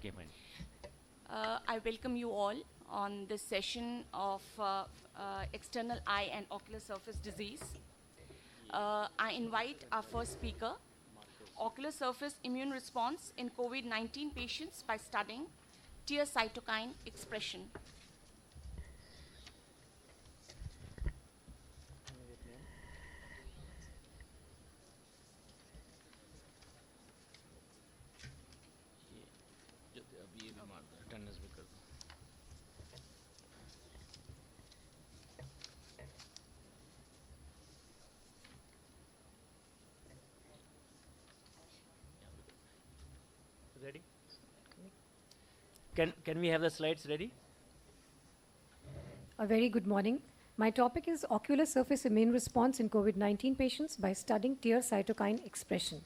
came in. I welcome you all on this session of external eye and ocular surface disease. I invite our first speaker, ocular surface immune response in COVID-19 patients by studying tear cytokine expression. Ready? Can we have the slides ready? A very good morning. My topic is ocular surface immune response in COVID-19 patients by studying tear cytokine expression.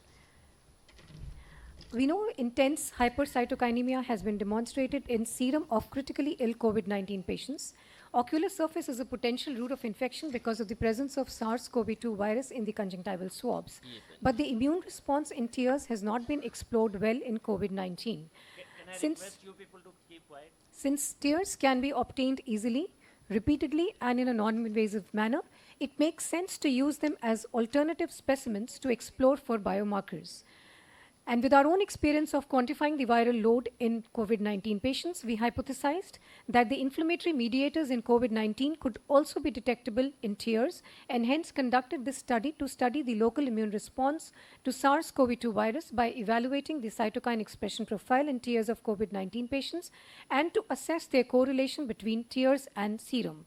We know intense hypercytokinemia has been demonstrated in serum of critically ill COVID-19 patients. Ocular surface is a potential route of infection because of the presence of SARS-CoV-2 virus in the conjunctival swabs. But the immune response in tears has not been explored well in COVID-19. Can I request you people to keep quiet? Since tears can be obtained easily, repeatedly, and in a non-invasive manner, it makes sense to use them as alternative specimens to explore for biomarkers. And with our own experience of quantifying the viral load in COVID-19 patients, we hypothesized that the inflammatory mediators in COVID-19 could also be detectable in tears, and hence conducted this study to study the local immune response to SARS-CoV-2 virus by evaluating the cytokine expression profile in tears of COVID-19 patients and to assess their correlation between tears and serum.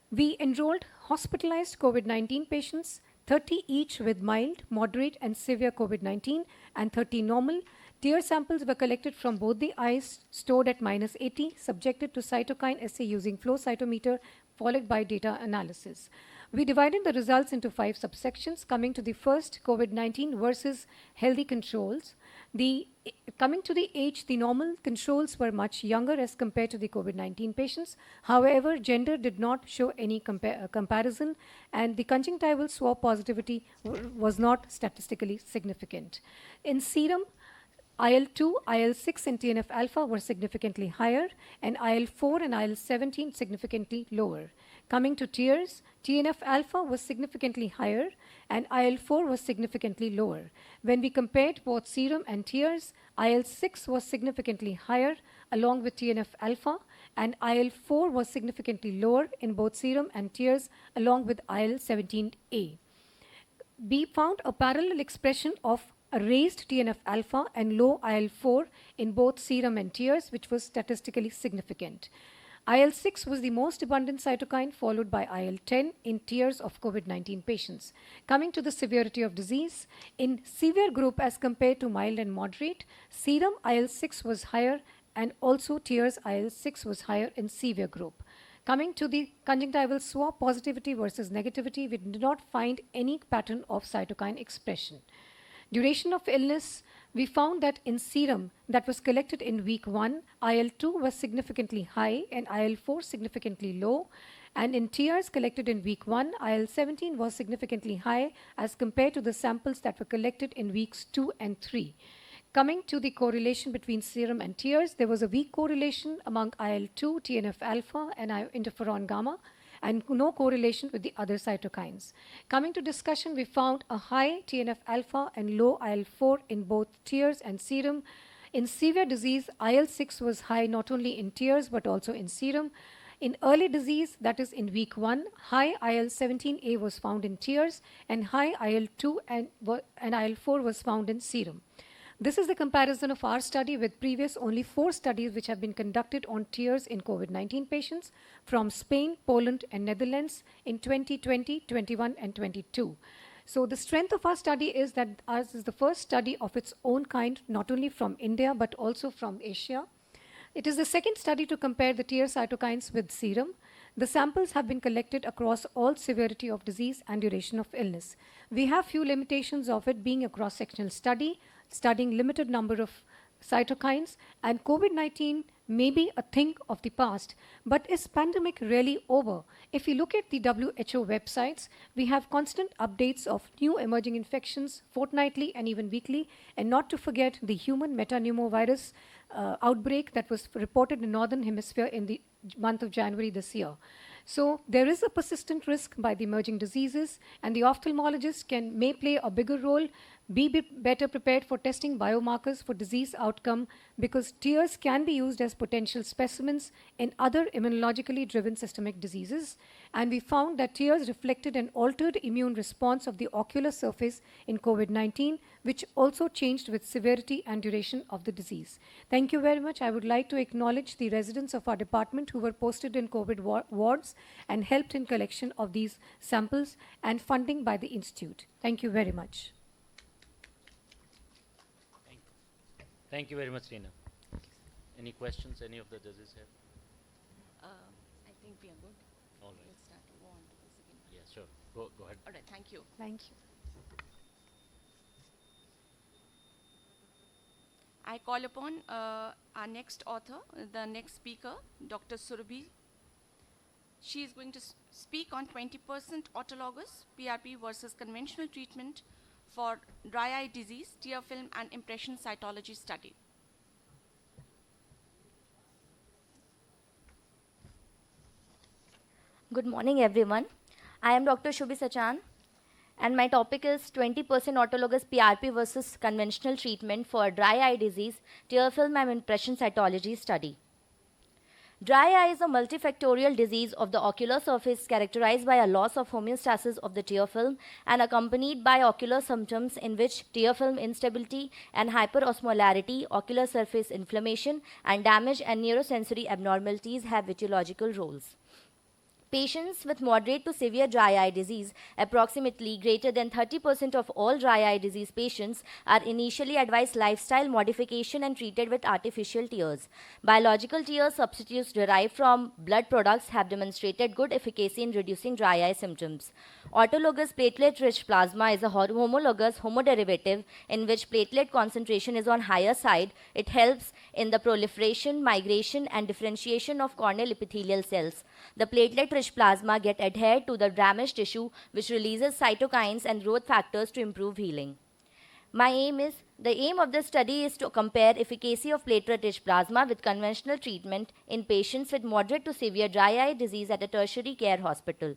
We enrolled hospitalized COVID-19 patients, 30 each with mild, moderate, and severe COVID-19, and 30 normal. Tear samples were collected from both the eyes, stored at -80, subjected to cytokine assay using flow cytometer, followed by data analysis. We divided the results into 5 subsections, coming to the first COVID-19 versus healthy controls. Coming to the age, the normal controls were much younger as compared to the COVID-19 patients. However, gender did not show any comparison, and the conjunctival swab positivity was not statistically significant. In serum, IL-2, IL-6, and TNF-alpha were significantly higher, and IL-4 and IL-17 significantly lower. Coming to tears, TNF-alpha was significantly higher, and IL-4 was significantly lower. When we compared both serum and tears, IL-6 was significantly higher along with TNF-alpha, and IL-4 was significantly lower in both serum and tears along with IL-17A. We found a parallel expression of a raised TNF-alpha and low IL-4 in both serum and tears, which was statistically significant. IL-6 was the most abundant cytokine, followed by IL-10 in tears of COVID-19 patients. Coming to the severity of disease, in severe group as compared to mild and moderate, serum IL-6 was higher, and also tears IL-6 was higher in severe group. Coming to the conjunctival swab positivity versus negativity, we did not find any pattern of cytokine expression. Duration of illness, we found that in serum that was collected in week 1, IL-2 was significantly high and IL-4 significantly low. And in tears collected in week 1, IL-17 was significantly high as compared to the samples that were collected in weeks 2 and 3. Coming to the correlation between serum and tears, there was a weak correlation among IL-2, TNF-alpha, and interferon gamma, and no correlation with the other cytokines. Coming to discussion, we found a high TNF-alpha and low IL-4 in both tears and serum. In severe disease, IL-6 was high not only in tears but also in serum. In early disease, that is in week 1, high IL-17A was found in tears, and high IL-2 and IL-4 was found in serum. This is the comparison of our study with previous only 4 studies which have been conducted on tears in COVID-19 patients from Spain, Poland, and Netherlands in 2020, 21, and 22. So the strength of our study is that ours is the first study of its own kind, not only from India, but also from Asia. It is the second study to compare the tear cytokines with serum. The samples have been collected across all severity of disease and duration of illness. We have few limitations of it being a cross-sectional study, studying limited number of cytokines, and COVID-19 may be a thing of the past, but is pandemic really over? If you look at the WHO websites, we have constant updates of new emerging infections fortnightly and even weekly, and not to forget the human metapneumovirus outbreak that was reported in Northern Hemisphere in the month of January this year. So there is a persistent risk by the emerging diseases, and the ophthalmologist may play a bigger role, be better prepared for testing biomarkers for disease outcome, because tears can be used as potential specimens in other immunologically driven systemic diseases. And we found that tears reflected an altered immune response of the ocular surface in COVID-19, which also changed with severity and duration of the disease. Thank you very much. I would like to acknowledge the residents of our department who were posted in COVID wards and helped in collection of these samples and funding by the institute. Thank you very much. Thank you very much, Reena. Any questions any of the judges have? I think we are good. All right. Let's start to go on to the second one. Yeah, sure. Go ahead. All right, thank you. Thank you. I call upon our next author, the next speaker, Dr. Surabhi. She is going to speak on 20% autologous PRP versus conventional treatment for dry eye disease, tear film and impression cytology study. Good morning, everyone. I am Dr. Shubhi Sachan, and my topic is 20% autologous PRP versus conventional treatment for dry eye disease, tear film and impression cytology study. Dry eye is a multifactorial disease of the ocular surface characterized by a loss of homeostasis of the tear film and accompanied by ocular symptoms in which tear film instability and hyperosmolarity, ocular surface inflammation, and damage and neurosensory abnormalities have etiological roles. Patients with moderate to severe dry eye disease, approximately greater than 30% of all dry eye disease patients, are initially advised lifestyle modification and treated with artificial tears. Biological tear substitutes derived from blood products have demonstrated good efficacy in reducing dry eye symptoms. Autologous platelet-rich plasma is a homologous homoderivative in which platelet concentration is on higher side. It helps in the proliferation, migration, and differentiation of corneal epithelial cells. The platelet-rich plasma get adhered to the damaged tissue, which releases cytokines and growth factors to improve healing. The aim of this study is to compare efficacy of platelet-rich plasma with conventional treatment in patients with moderate to severe dry eye disease at a tertiary care hospital.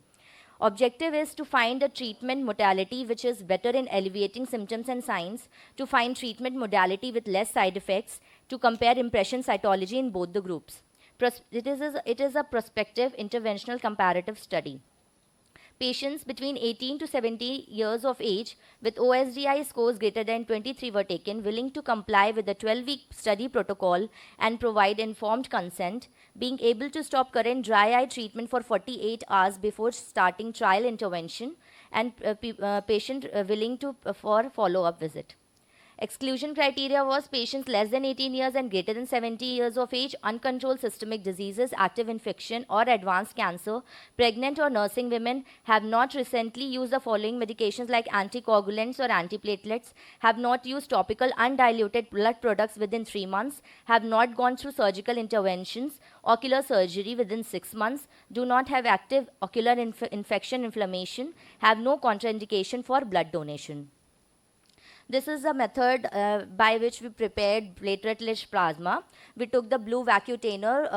Objective is to find a treatment modality which is better in alleviating symptoms and signs, to find treatment modality with less side effects, to compare impression cytology in both the groups. It is a prospective interventional comparative study. Patients between 18 to 70 years of age with OSDI scores greater than 23 were taken, willing to comply with the 12-week study protocol and provide informed consent, being able to stop current dry eye treatment for 48 hours before starting trial intervention, and patient willing to for follow-up visit. Exclusion criteria was patients less than 18 years and greater than 70 years of age, uncontrolled systemic diseases, active infection or advanced cancer, pregnant or nursing women, have not recently used the following medications like anticoagulants or antiplatelets, have not used topical undiluted blood products within 3 months, have not gone through surgical interventions, ocular surgery within 6 months, do not have active ocular infection inflammation, have no contraindication for blood donation. This is a method by which we prepared platelet-rich plasma. We took the blue vacutainer,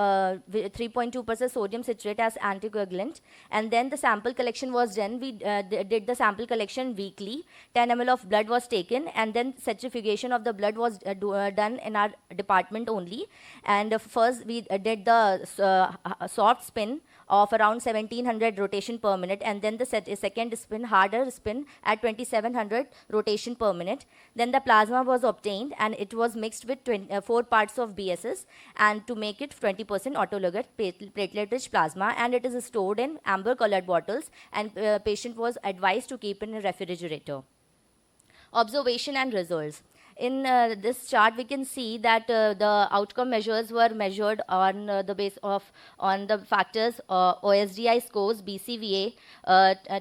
3.2% sodium citrate as anticoagulant, and then the sample collection was done. We did the sample collection weekly. 10 ml of blood was taken, and then centrifugation of the blood was done in our department only. And first we did the soft spin of around 1700 rotation per minute, and then the second spin, harder spin at 2700 rotation per minute. Then the plasma was obtained and it was mixed with 4 parts of BSS and to make it 20% autologous platelet-rich plasma, and it is stored in amber colored bottles, and patient was advised to keep in a refrigerator. Observation and results. In this chart, we can see that the outcome measures were measured on the base of on the factors OSDI scores, BCVA,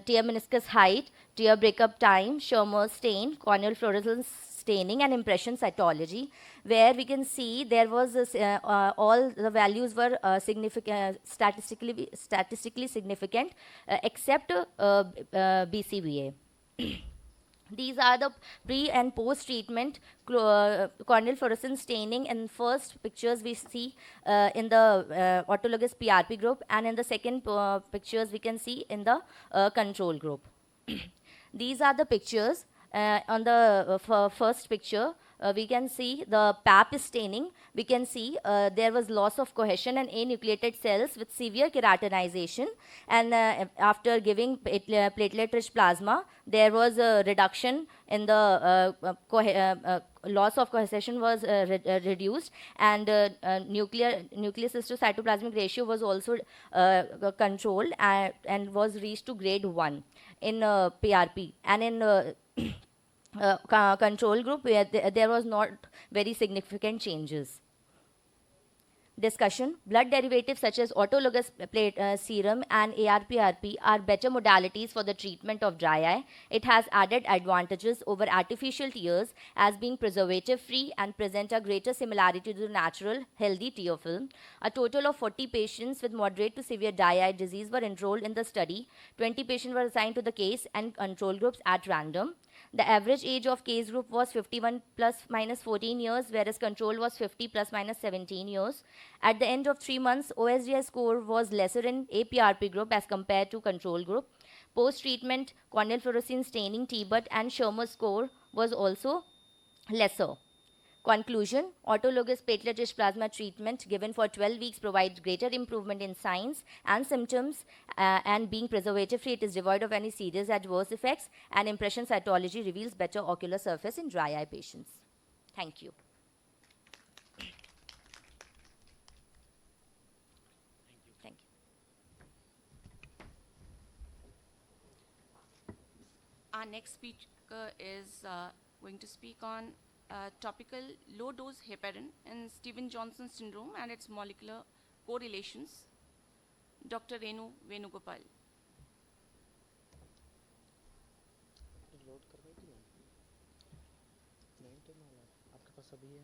tear meniscus height, tear breakup time, Schirmer's stain, corneal fluorescence staining, and impression cytology, where we can see there was this, all the values were statistically significant except BCVA. These are the pre and post treatment corneal fluorescence staining. In first pictures we see in the autologous PRP group, and in the second pictures we can see in the control group. These are the pictures. On the first picture, we can see the PAP is staining. We can see there was loss of cohesion and anucleated cells with severe keratinization. And after giving platelet-rich plasma, there was a reduction in the loss of cohesion was reduced, and nucleus to cytoplasmic ratio was also controlled and was reached to grade 1 in PRP. And in control group, where there was not very significant changes. Discussion. Blood derivatives such as autologous serum and ARPRP are better modalities for the treatment of dry eye. It has added advantages over artificial tears as being preservative free and present a greater similarity to the natural healthy tear film. A total of 40 patients with moderate to severe dry eye disease were enrolled in the study. 20 patients were assigned to the case and control groups at random. The average age of case group was 51 plus minus 14 years, whereas control was 50 plus minus 17 years. At the end of 3 months, OSDI score was lesser in APRP group as compared to control group. Post-treatment corneal fluorescein staining, TBUT and Schirmer score was also lesser. Conclusion. Autologous platelet-rich plasma treatment given for 12 weeks provides greater improvement in signs and symptoms, and being preservative-free, it is devoid of any serious adverse effects, and impression cytology reveals better ocular surface in dry eye patients. Thank you. Thank you. Our next speaker is going to speak on topical low-dose heparin in Stevens-Johnson syndrome and its molecular correlations. Dr. Renu Venugopal. Load करवाएगी ना नहीं तो माला आपके पास अभी है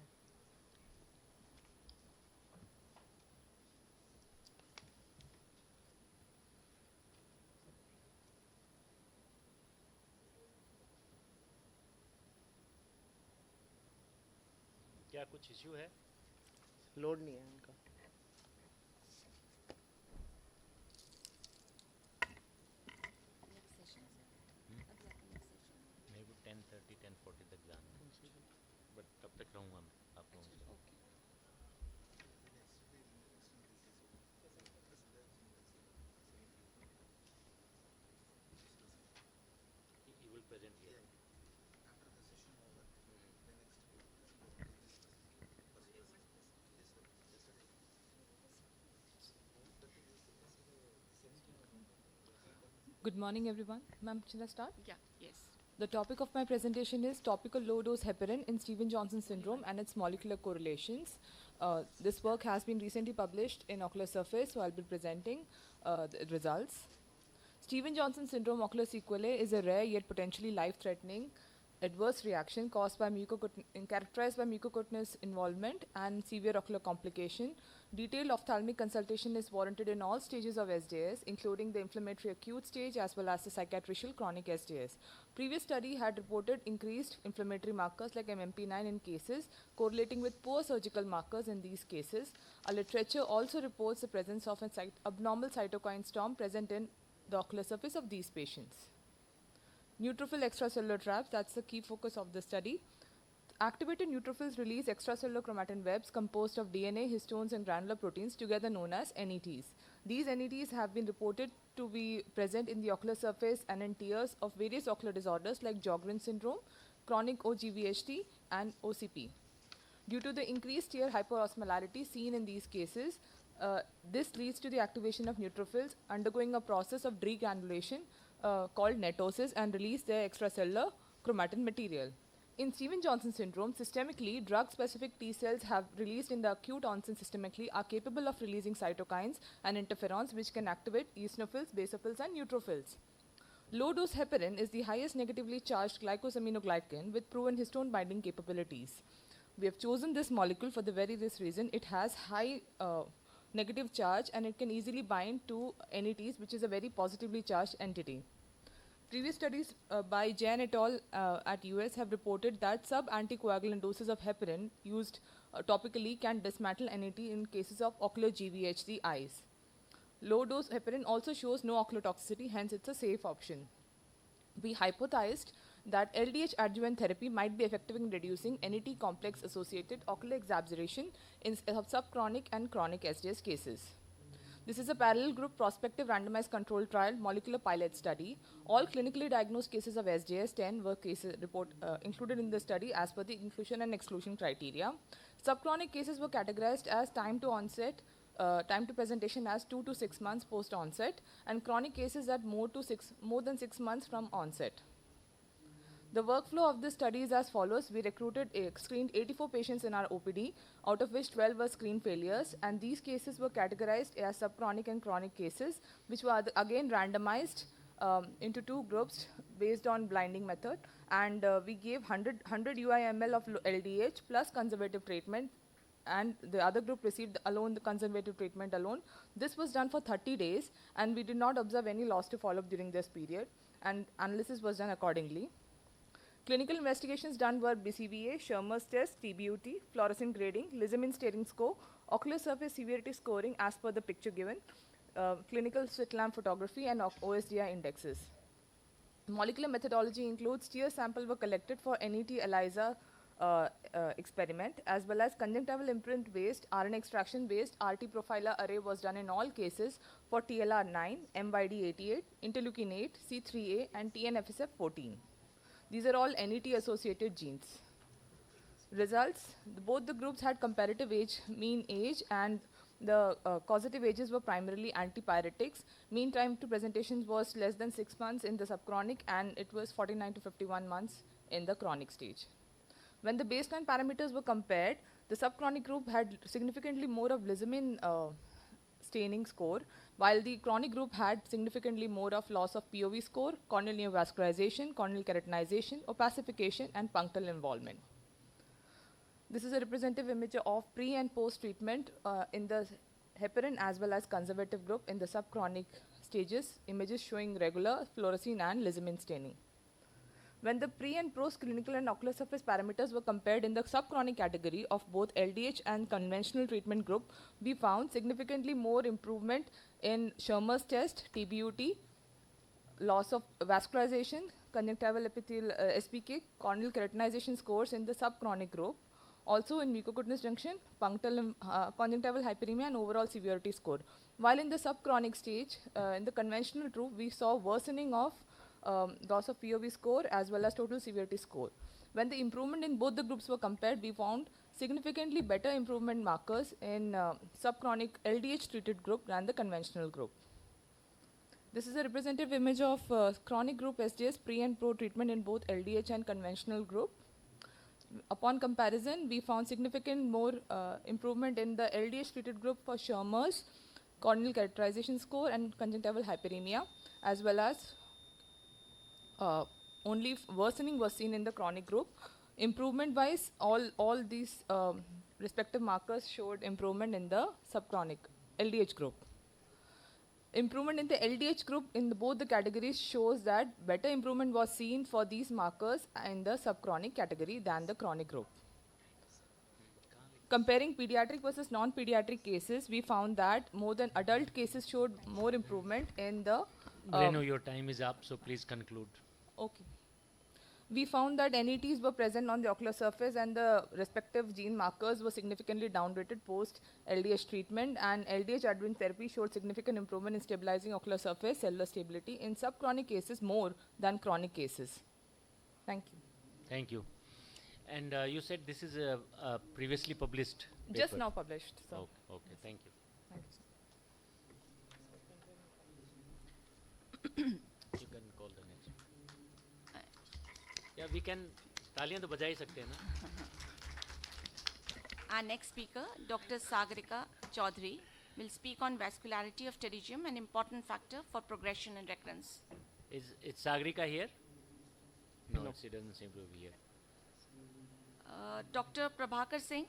क्या कुछ issue है? लोड नहीं है उनका मेरे को 10:30 10:40 तक जाना है, बट तब तक रहूँगा मैं आप लोगों से. He will present here. Good morning, everyone. Ma'am, should I start? Yeah, yes. The topic of my presentation is topical low-dose heparin in Stevens-Johnson syndrome and its molecular correlations. This work has been recently published in Ocular Surface, so I'll be presenting the results. Stevens-Johnson syndrome ocular sequelae is a rare yet potentially life-threatening adverse reaction caused by characterized by mucocutaneous involvement and severe ocular complication. Detailed ophthalmic consultation is warranted in all stages of SDS, including the inflammatory acute stage as well as the cicatricial chronic SDS. Previous study had reported increased inflammatory markers like MMP9 in cases, correlating with poor surgical markers in these cases. A literature also reports the presence of an abnormal cytokine storm present in the ocular surface of these patients. Neutrophil extracellular traps, that's the key focus of the study. Activated neutrophils release extracellular chromatin webs composed of DNA, histones, and granular proteins, together known as NETs. These NETs have been reported to be present in the ocular surface and in tears of various ocular disorders like Sjogren syndrome, chronic OGVHT, and OCP. Due to the increased tear hyperosmolarity seen in these cases, this leads to the activation of neutrophils undergoing a process of degranulation called netosis and release their extracellular chromatin material. In Stevens-Johnson syndrome, systemically, drug-specific T cells have released in the acute onset systemically are capable of releasing cytokines and interferons which can activate eosinophils, basophils, and neutrophils. Low-dose heparin is the highest negatively charged glycosaminoglycan with proven histone binding capabilities. We have chosen this molecule for the very this reason. It has high negative charge and it can easily bind to NETs, which is a very positively charged entity. Previous studies by Jain et al. At US have reported that sub-anticoagulant doses of heparin used topically can dismantle NET in cases of ocular GVHD eyes. Low-dose heparin also shows no ocular toxicity, hence it's a safe option. We hypothesized that LDH adjuvant therapy might be effective in reducing NET complex associated ocular exacerbation in subchronic and chronic SDS cases. This is a parallel group prospective randomized controlled trial molecular pilot study. All clinically diagnosed cases of SJS 10 were included in the study as per the inclusion and exclusion criteria. Subchronic cases were categorized as time to onset, time to presentation as 2 to 6 months post onset, and chronic cases at more than 6 months from onset. The workflow of this study is as follows. We screened 84 patients in our OPD, out of which 12 were screen failures, and these cases were categorized as subchronic and chronic cases, which were again randomized into 2 groups based on blinding method, and we gave 100 UIML of LDH plus conservative treatment, and the other group received alone the conservative treatment alone. This was done for 30 days, and we did not observe any loss to follow-up during this period, and analysis was done accordingly. Clinical investigations done were BCVA, Schirmer's test, TBUT, fluorescent grading, Lissamin staring score, ocular surface severity scoring as per the picture given, clinical slit lamp photography, and OSDI indexes. Molecular methodology includes tear sample were collected for NET ELISA experiment, as well as conjunctival imprint based RNA extraction based RT profiler array was done in all cases for TLR9, MYD88, interleukin 8, C3A, and TNFSF14. These are all NET associated genes. Results, both the groups had comparative mean age, and the causative ages were primarily antipyretics. Mean time to presentations was less than 6 months in the subchronic, and it was 49 to 51 months in the chronic stage. When the baseline parameters were compared, the subchronic group had significantly more of Lissamin staining score, while the chronic group had significantly more of loss of POV score, corneal neovascularization, corneal keratinization, opacification, and punctal involvement. This is a representative image of pre and post treatment in the heparin as well as conservative group in the subchronic stages, images showing regular fluorescein and Lissamin staining. When the pre and post clinical and ocular surface parameters were compared in the subchronic category of both LDH and conventional treatment group, we found significantly more improvement in Schirmer's test, TBUT, loss of vascularization, conjunctival epithelial SPK, corneal keratinization scores in the subchronic group. Also in mucocutaneous junction, punctal, conjunctival hyperemia, and overall severity score. While in the subchronic stage, in the conventional group, we saw worsening of loss of POV score as well as total severity score. When the improvement in both the groups were compared, we found significantly better improvement markers in subchronic LDH treated group than the conventional group. This is a representative image of chronic group SJS pre and pro treatment in both LDH and conventional group. Upon comparison, we found significant more improvement in the LDH treated group for Schirmer's, corneal characterization score, and conjunctival hyperemia, as well as only worsening was seen in the chronic group. Improvement wise, all these respective markers showed improvement in the subchronic LDH group. Improvement in the LDH group in both the categories shows that better improvement was seen for these markers in the subchronic category than the chronic group. Comparing pediatric versus non-pediatric cases, we found that more than adult cases showed more improvement in the... Renu, your time is up, so please conclude. Okay. We found that NETs were present on the ocular surface and the respective gene markers were significantly downrated post LDH treatment, and LDH adjuvant therapy showed significant improvement in stabilizing ocular surface cellular stability in subchronic cases more than chronic cases. Thank you. Thank you. And you said this is a previously published paper. Just now published. So. Okay, okay, thank you. Thank you, sir. You can call the next. Yeah, we can. तालियां तो बजा ही सकते हैं ना? Our next speaker, Dr. Sagarika Chaudhary, will speak on vascularity of pterygium, an important factor for progression and recurrence. Is Sagarika here? No, she doesn't seem to be here. Dr. Prabhakar Singh.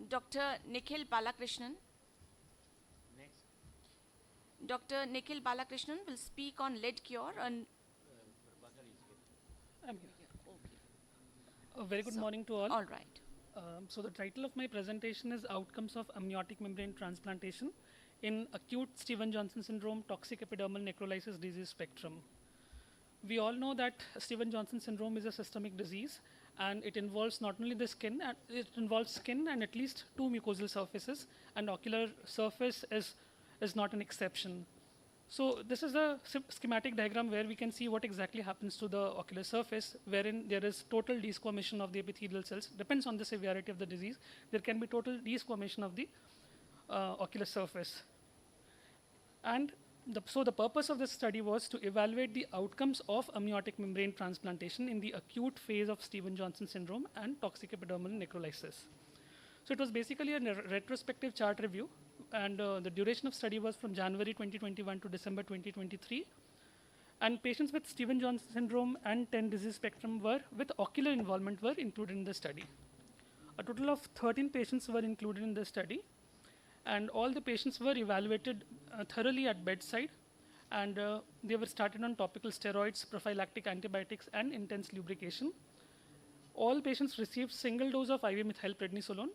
Dr. Nikhil Balakrishnan. Next. Dr. Nikhil Balakrishnan will speak on lead cure and I'm here. A very good morning to all. all right. So the title of my presentation is Outcomes of Amniotic Membrane Transplantation in Acute Stevens-Johnson Syndrome Toxic Epidermal Necrolysis Disease Spectrum. We all know that Stevens-Johnson syndrome is a systemic disease, and it involves not only the skin, it involves skin and at least 2 mucosal surfaces, and ocular surface is not an exception. So this is a schematic diagram where we can see what exactly happens to the ocular surface, wherein there is total desquamation of the epithelial cells. Depends on the severity of the disease. There can be total desquamation of the ocular surface. And so the purpose of this study was to evaluate the outcomes of amniotic membrane transplantation in the acute phase of Stevens-Johnson syndrome and toxic epidermal necrolysis. So it was basically a retrospective chart review, and the duration of study was from January 2021 to December 2023. And patients with Stevens-Johnson syndrome and 10 disease spectrum with ocular involvement were included in the study. A total of 13 patients were included in the study, and all the patients were evaluated thoroughly at bedside, and they were started on topical steroids, prophylactic antibiotics, and intense lubrication. All patients received single dose of IV methylprednisolone,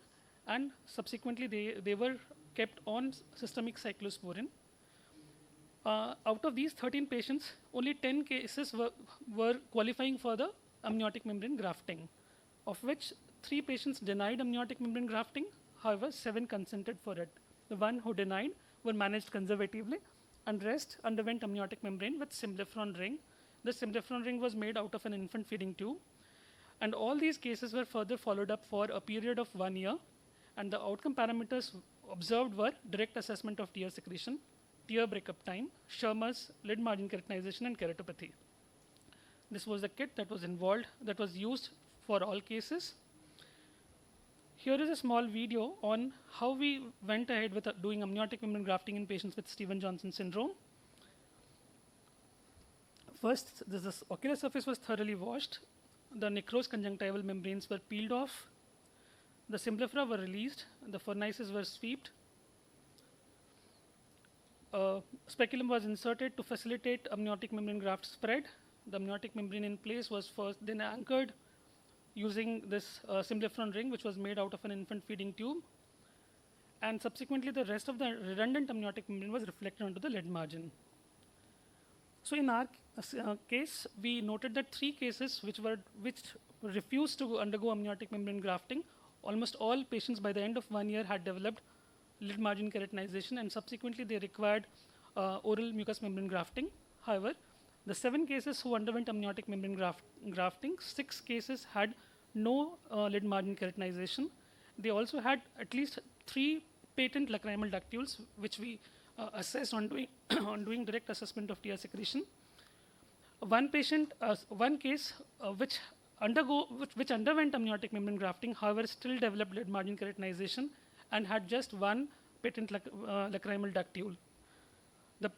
and subsequently they were kept on systemic cyclosporin. Out of these 13 patients, only 10 cases were qualifying for the amniotic membrane grafting, of which 3 patients denied amniotic membrane grafting. However, 7 consented for it. The one who denied were managed conservatively, and rest underwent amniotic membrane with symblepharon ring. The symblepharon ring was made out of an infant feeding tube, and all these cases were further followed up for a period of 1 year, and the outcome parameters observed were direct assessment of tear secretion, tear breakup time, Schirmer's, lid margin keratinization, and keratopathy. This was the kit that was used for all cases. Here is a small video on how we went ahead with doing amniotic membrane grafting in patients with Stevens-Johnson syndrome. First, this ocular surface was thoroughly washed. The necrosed conjunctival membranes were peeled off. The symblefra were released. The fornices were swept. Speculum was inserted to facilitate amniotic membrane graft spread. The amniotic membrane in place was first then anchored using this symblepharon ring, which was made out of an infant feeding tube. And subsequently, the rest of the redundant amniotic membrane was reflected onto the lid margin. So in our case, we noted that 3 cases which refused to undergo amniotic membrane grafting. Almost all patients by the end of 1 year had developed lid margin keratinization, and subsequently they required oral mucous membrane grafting. However, the 7 cases who underwent amniotic membrane grafting, 6 cases had no lid margin keratinization. They also had at least 3 patent lacrimal ductules, which we assessed on doing direct assessment of tear secretion. One case which underwent amniotic membrane grafting, however, still developed lid margin keratinization and had just 1 patent lacrimal ductule.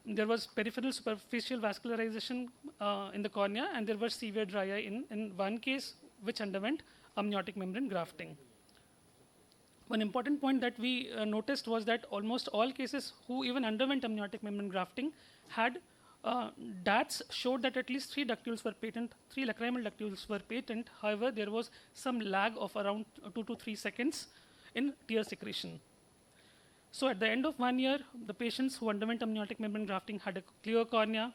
There was peripheral superficial vascularization in the cornea, and there was severe dry eye in 1 case which underwent amniotic membrane grafting. One important point that we noticed was that almost all cases who even underwent amniotic membrane grafting had DATs showed that at least 3 ductules were patent, 3 lacrimal ductules were patent. However, there was some lag of around 2 to 3 seconds in tear secretion. So at the end of 1 year, the patients who underwent amniotic membrane grafting had a clear cornea.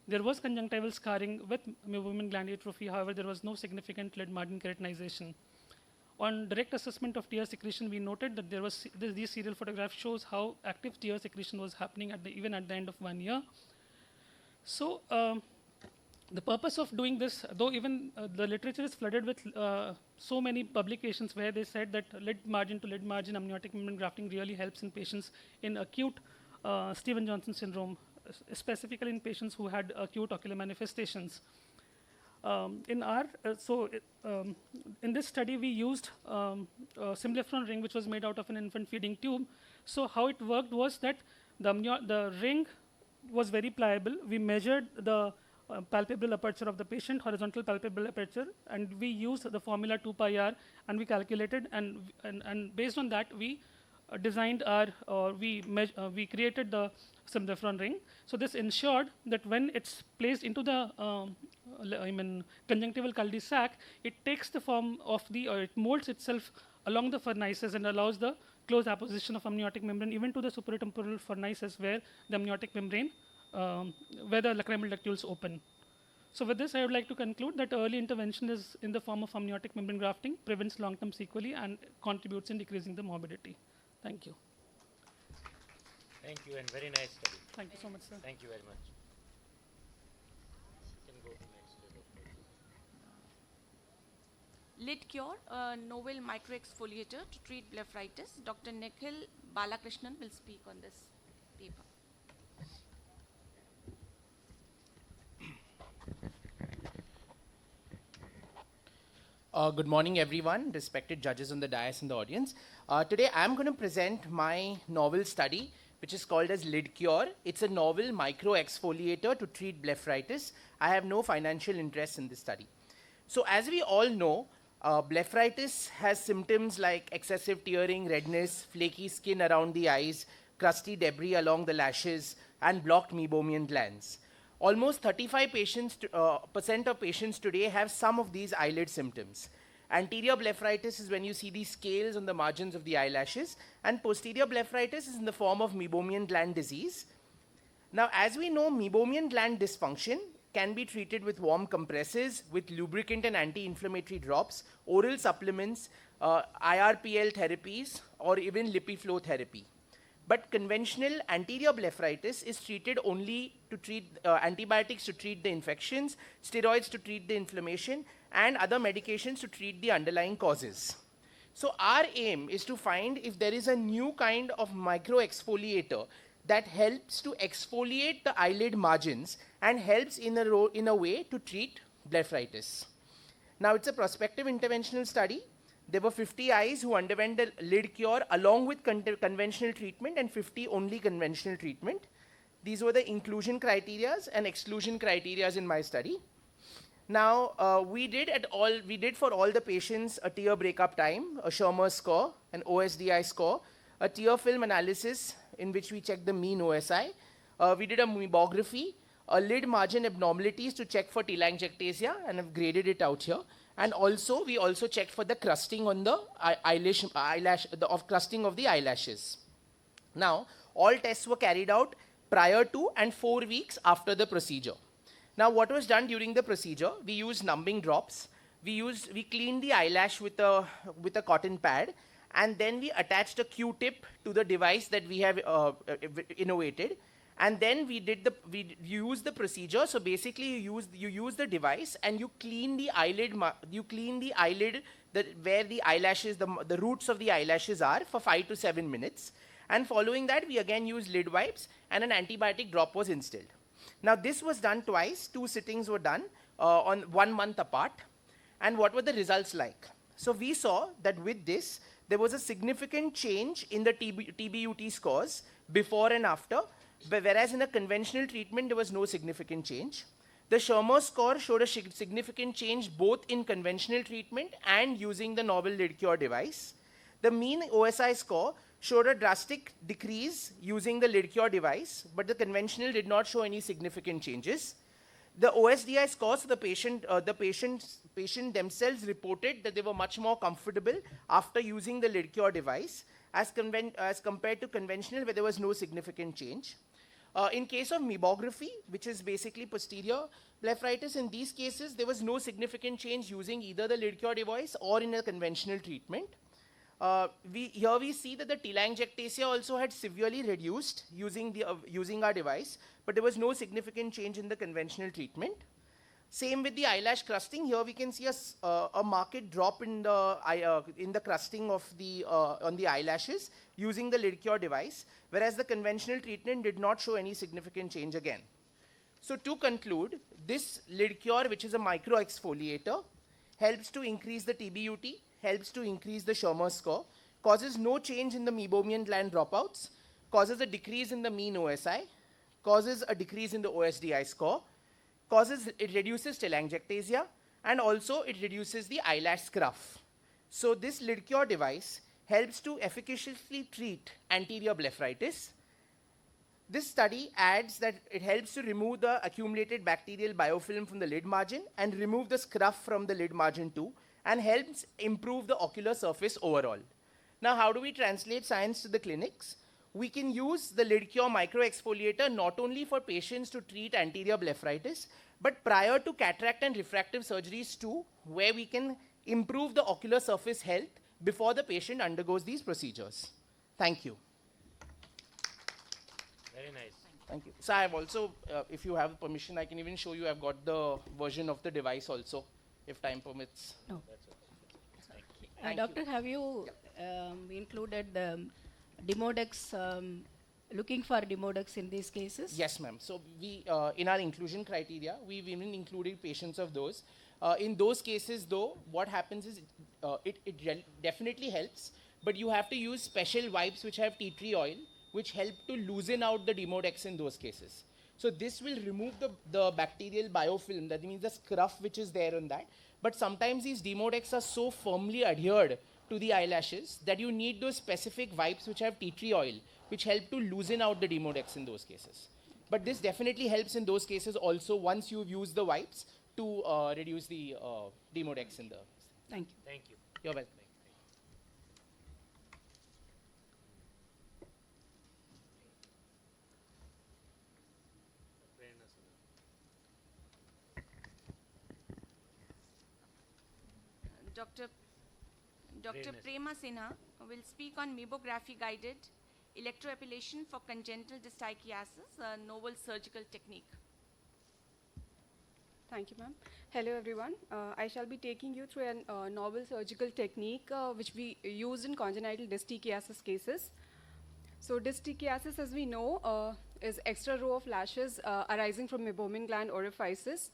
There was conjunctival scarring with meibomian gland atrophy. However, there was no significant lid margin keratinization. On direct assessment of tear secretion, we noted that these serial photographs shows how active tear secretion was happening even at the end of 1 year. So the purpose of doing this, though even the literature is flooded with so many publications where they said that lid margin to lid margin amniotic membrane grafting really helps in patients in acute Stevens-Johnson syndrome, specifically in patients who had acute ocular manifestations. In this study, we used a symblepharon ring, which was made out of an infant feeding tube. So how it worked was that the ring was very pliable. We measured the palpebral aperture of the patient, horizontal palpebral aperture, and we used the formula 2 pi r, and we calculated, and based on that, we designed our, or we created the symblepharon ring. So this ensured that when it's placed into the conjunctival cul-de-sac, it takes the form of or it molds itself along the fornices and allows the close apposition of amniotic membrane even to the supratemporal fornices where the amniotic membrane, where the lacrimal ductules open. So with this, I would like to conclude that early intervention is in the form of amniotic membrane grafting, prevents long-term sequelae, and contributes in decreasing the morbidity. Thank you. Thank you, and very nice study. Thank you so much, sir. Thank you very much. You can go to next slide. Lid Cure, a novel microexfoliator to treat blepharitis. Dr. Nikhil Balakrishnan will speak on this paper. Good morning, everyone, respected judges on the dais and the audience. Today, I'm going to present my novel study, which is called as Lid Cure. It's a novel microexfoliator to treat blepharitis. I have no financial interest in this study. So as we all know, blepharitis has symptoms like excessive tearing, redness, flaky skin around the eyes, crusty debris along the lashes, and blocked meibomian glands. Almost 35% of patients today have some of these eyelid symptoms. Anterior blepharitis is when you see these scales on the margins of the eyelashes, and posterior blepharitis is in the form of meibomian gland disease. Now, as we know, meibomian gland dysfunction can be treated with warm compresses, with lubricant and anti-inflammatory drops, oral supplements, IRPL therapies, or even LipiFlow therapy. But conventional anterior blepharitis is treated only to treat antibiotics to treat the infections, steroids to treat the inflammation, and other medications to treat the underlying causes. So our aim is to find if there is a new kind of microexfoliator that helps to exfoliate the eyelid margins and helps in a way to treat blepharitis. Now, it's a prospective interventional study. There were 50 eyes who underwent the lid cure along with conventional treatment and 50 only conventional treatment. These were the inclusion criteria and exclusion criteria in my study. Now, we did for all the patients a tear breakup time, a Schirmer score, an OSDI score, a tear film analysis in which we checked the mean OSI. We did a meibography, a lid margin abnormalities to check for telangiectasia, and I've graded it out here. And also, we also checked for the crusting on the crusting of the eyelashes. Now, all tests were carried out prior to and 4 weeks after the procedure. Now, what was done during the procedure? We used numbing drops. We cleaned the eyelash with a cotton pad, and then we attached a Q-tip to the device that we have innovated. And then we used the procedure. So basically, you use the device and you clean the eyelid. Where the eyelashes, the roots of the eyelashes are, for 5 to 7 minutes. And following that, we again used lid wipes, and an antibiotic drop was instilled. Now, this was done twice. 2 sittings were done on 1 month apart. And what were the results like? So we saw that with this, there was a significant change in the TBUT scores before and after. Whereas in a conventional treatment, there was no significant change. The Schirmer score showed a significant change both in conventional treatment and using the novel lid cure device. The mean OSI score showed a drastic decrease using the lid cure device, but the conventional did not show any significant changes. The OSDI scores, the patient themselves reported that they were much more comfortable after using the lid cure device as compared to conventional, where there was no significant change. In case of meibography, which is basically posterior blepharitis, in these cases, there was no significant change using either the lid cure device or in a conventional treatment. Here we see that the telangiectasia also had severely reduced using our device, but there was no significant change in the conventional treatment. Same with the eyelash crusting. Here we can see a marked drop in the crusting of on the eyelashes using the lid cure device, whereas the conventional treatment did not show any significant change again. So to conclude, this lid cure, which is a microexfoliator, helps to increase the TBUT, helps to increase the Schirmer score, causes no change in the meibomian gland dropouts, causes a decrease in the mean OSI, causes a decrease in the OSDI score, it reduces telangiectasia, and also it reduces the eyelash scruff. So this lid cure device helps to efficaciously treat anterior blepharitis. This study adds that it helps to remove the accumulated bacterial biofilm from the lid margin and remove the scruff from the lid margin too, and helps improve the ocular surface overall. Now, how do we translate science to the clinics? We can use the LidCure microexfoliator not only for patients to treat anterior blepharitis, but prior to cataract and refractive surgeries too, where we can improve the ocular surface health before the patient undergoes these procedures. Thank you. Very nice. Thank you. So I have also, if you have permission, I can even show you I've got the version of the device also, if time permits. No. Thank Doctor, you. have you included the Demodex, looking for Demodex in these cases? Yes, ma'am. So we, in our inclusion criteria, we've even included patients of those. In those cases, though, what happens is it definitely helps, but you have to use special wipes which have tea tree oil, which help to loosen out the Demodex in those cases. So this will remove the bacterial biofilm, that means the scruff which is there on that. But sometimes these Demodex are so firmly adhered to the eyelashes that you need those specific wipes which have tea tree oil, which help to loosen out the Demodex in those cases. But this definitely helps in those cases also once you've used the wipes to reduce the Demodex in the... Thank you. Thank you. You're welcome. Dr. Very nice. Prema Sinha will speak on meibography-guided electroepilation for congenital dystichiasis, a novel surgical technique. Thank you, ma'am. Hello, everyone. I shall be taking you through a novel surgical technique which we use in congenital dystichiasis cases. So dystichiasis, as we know, is extra row of lashes arising from meibomian gland orifices.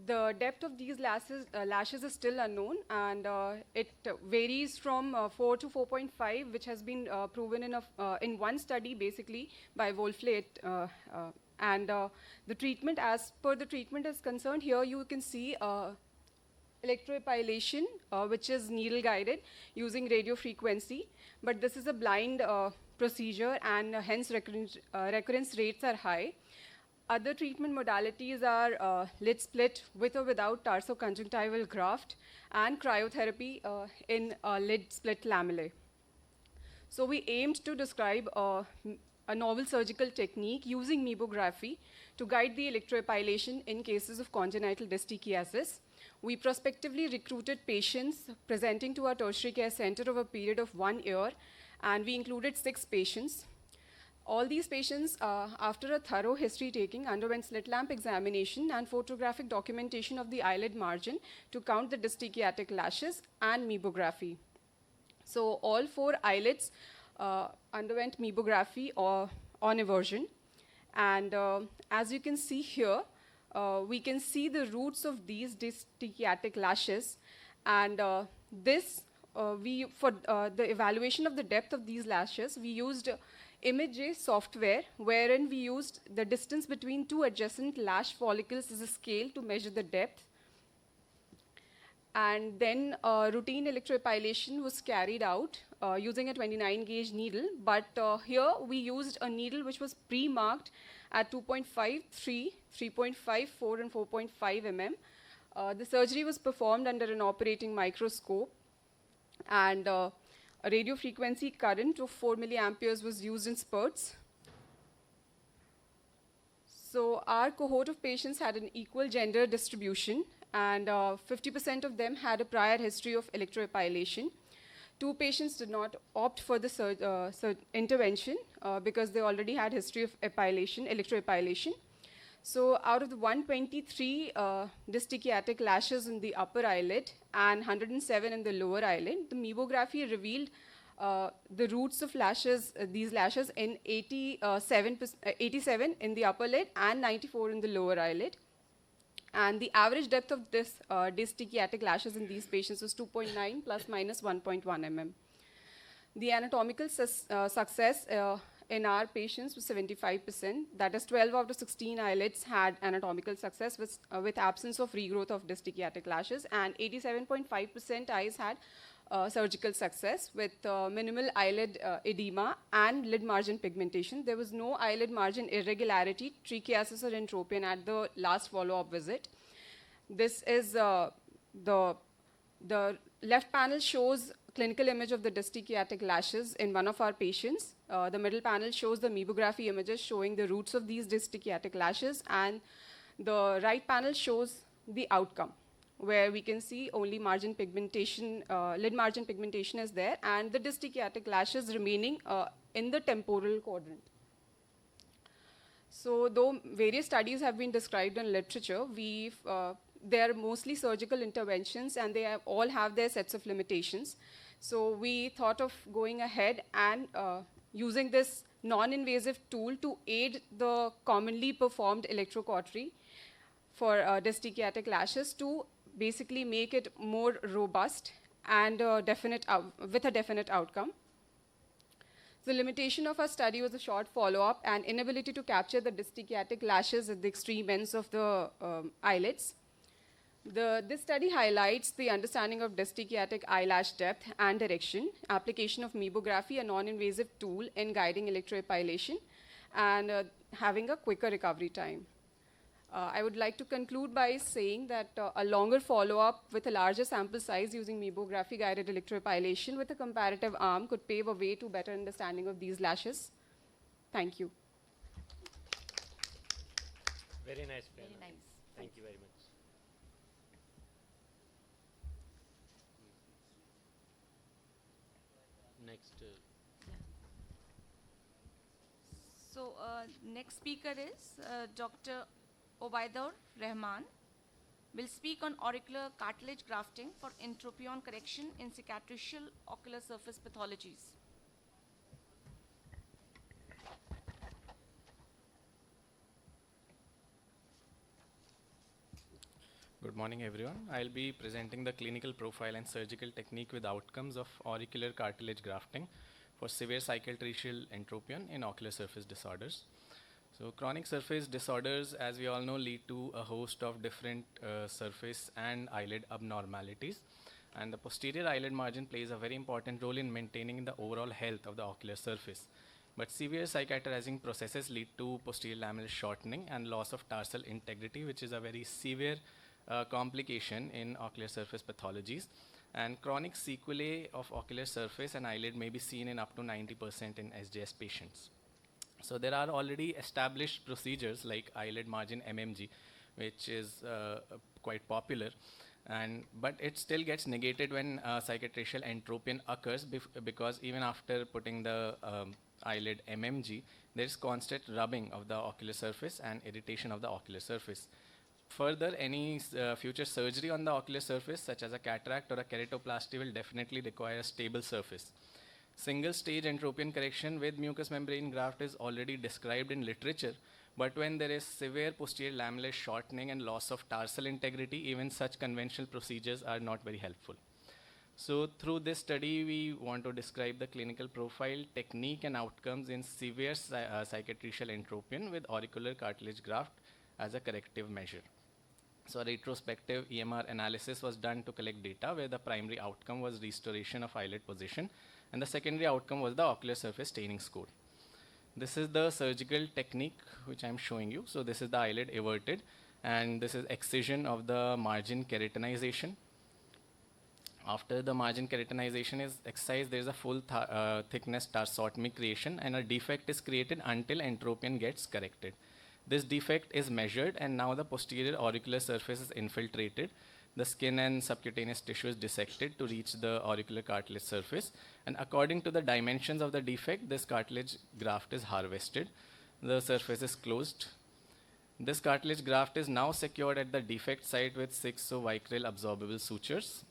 The depth of these lashes is still unknown, and it varies from 4 to 4.5, which has been proven in one study, basically, by Wolflate. And the treatment, as per the treatment is concerned, here you can see electroepilation, which is needle-guided using radio frequency. But this is a blind procedure, and hence recurrence rates are high. Other treatment modalities are lid split with or without tarsoconjunctival graft and cryotherapy in lid split lamellae. So we aimed to describe a novel surgical technique using meibography to guide the electroepilation in cases of congenital dystichiasis. We prospectively recruited patients presenting to our tertiary care center over a period of 1 year, and we included 6 patients. All these patients, after a thorough history taking, underwent slit lamp examination and photographic documentation of the eyelid margin to count the dystichiatic lashes and meibography. So all 4 eyelids underwent meibography on eversion. And as you can see here, we can see the roots of these dystichiatic lashes. And for the evaluation of the depth of these lashes, we used ImageJ software, wherein we used the distance between 2 adjacent lash follicles as a scale to measure the depth. And then routine electroepilation was carried out using a 29-gauge needle. But here we used a needle which was pre-marked at 2.5, 3, 3.5, 4, and 4.5 mm. The surgery was performed under an operating microscope. And a radio frequency current of 4 milliamperes was used in spurts. So our cohort of patients had an equal gender distribution, and 50% of them had a prior history of electroepilation. 2 patients did not opt for the intervention because they already had history of electroepilation. So out of the 123 dystichiatic lashes in the upper eyelid and 107 in the lower eyelid, the meibography revealed the roots of lashes, these lashes in 87 in the upper lid and 94 in the lower eyelid. And the average depth of this dystichiatic lashes in these patients was 2.9 plus minus 1.1 mm. The anatomical success in our patients was 75%. That is 12 out of 16 eyelids had anatomical success with absence of regrowth of dystichiatic lashes, and 87.5% eyes had surgical success with minimal eyelid edema and lid margin pigmentation. There was no eyelid margin irregularity, trichiasis or entropion at the last follow-up visit. This is the left panel shows clinical image of the dystichiatic lashes in one of our patients. The middle panel shows the mebography images showing the roots of these dystichiatic lashes, and the right panel shows the outcome, where we can see only margin pigmentation, lid margin pigmentation is there, and the dystichiatic lashes remaining in the temporal quadrant. So though various studies have been described in literature, they are mostly surgical interventions, and they all have their sets of limitations. So we thought of going ahead and using this non-invasive tool to aid the commonly performed electrocautery for dystichiatic lashes to basically make it more robust and with a definite outcome. The limitation of our study was a short follow-up and inability to capture the dystichiatic lashes at the extreme ends of the eyelids. This study highlights the understanding of dystichiatic eyelash depth and direction, application of mebography, a non-invasive tool in guiding electroepilation, and having a quicker recovery time. I would like to conclude by saying that a longer follow-up with a larger sample size using mebography-guided electroepilation with a comparative arm could pave a way to better understanding of these lashes. Thank you. Very nice, Prerna. Very nice. Thank you very much. Next. So next speaker is Dr. Obaidur Rahman. Will speak on auricular cartilage grafting for entropion correction in cicatricial ocular surface pathologies. Good morning, everyone. I'll be presenting the clinical profile and surgical technique with outcomes of auricular cartilage grafting for severe cicatricial entropion in ocular surface disorders. So chronic surface disorders, as we all know, lead to a host of different surface and eyelid abnormalities. And the posterior eyelid margin plays a very important role in maintaining the overall health of the ocular surface. But severe cicatrizing processes lead to posterior lamellar shortening and loss of tarsal integrity, which is a very severe complication in ocular surface pathologies. And chronic sequelae of ocular surface and eyelid may be seen in up to 90% in SJS patients. So there are already established procedures like eyelid margin MMG, which is quite popular, but it still gets negated when cicatricial entropion occurs because even after putting the eyelid MMG, there is constant rubbing of the ocular surface and irritation of the ocular surface. Further, any future surgery on the ocular surface, such as a cataract or a keratoplasty, will definitely require a stable surface. Single-stage entropion correction with mucous membrane graft is already described in literature, but when there is severe posterior lamellar shortening and loss of tarsal integrity, even such conventional procedures are not very helpful. So through this study, we want to describe the clinical profile, technique, and outcomes in severe cicatricial entropion with auricular cartilage graft as a corrective measure. So a retrospective EMR analysis was done to collect data where the primary outcome was restoration of eyelid position, and the secondary outcome was the ocular surface staining score. This is the surgical technique which I am showing you. So this is the eyelid everted, and this is excision of the margin keratinization. After the margin keratinization is excised, there is a full thickness tarsotomy creation, and a defect is created until entropion gets corrected. This defect is measured, and now the posterior auricular surface is infiltrated. The skin and subcutaneous tissue is dissected to reach the auricular cartilage surface, and according to the dimensions of the defect, this cartilage graft is harvested. The surface is closed. This cartilage graft is now secured at the defect site with 6 vicryl absorbable sutures,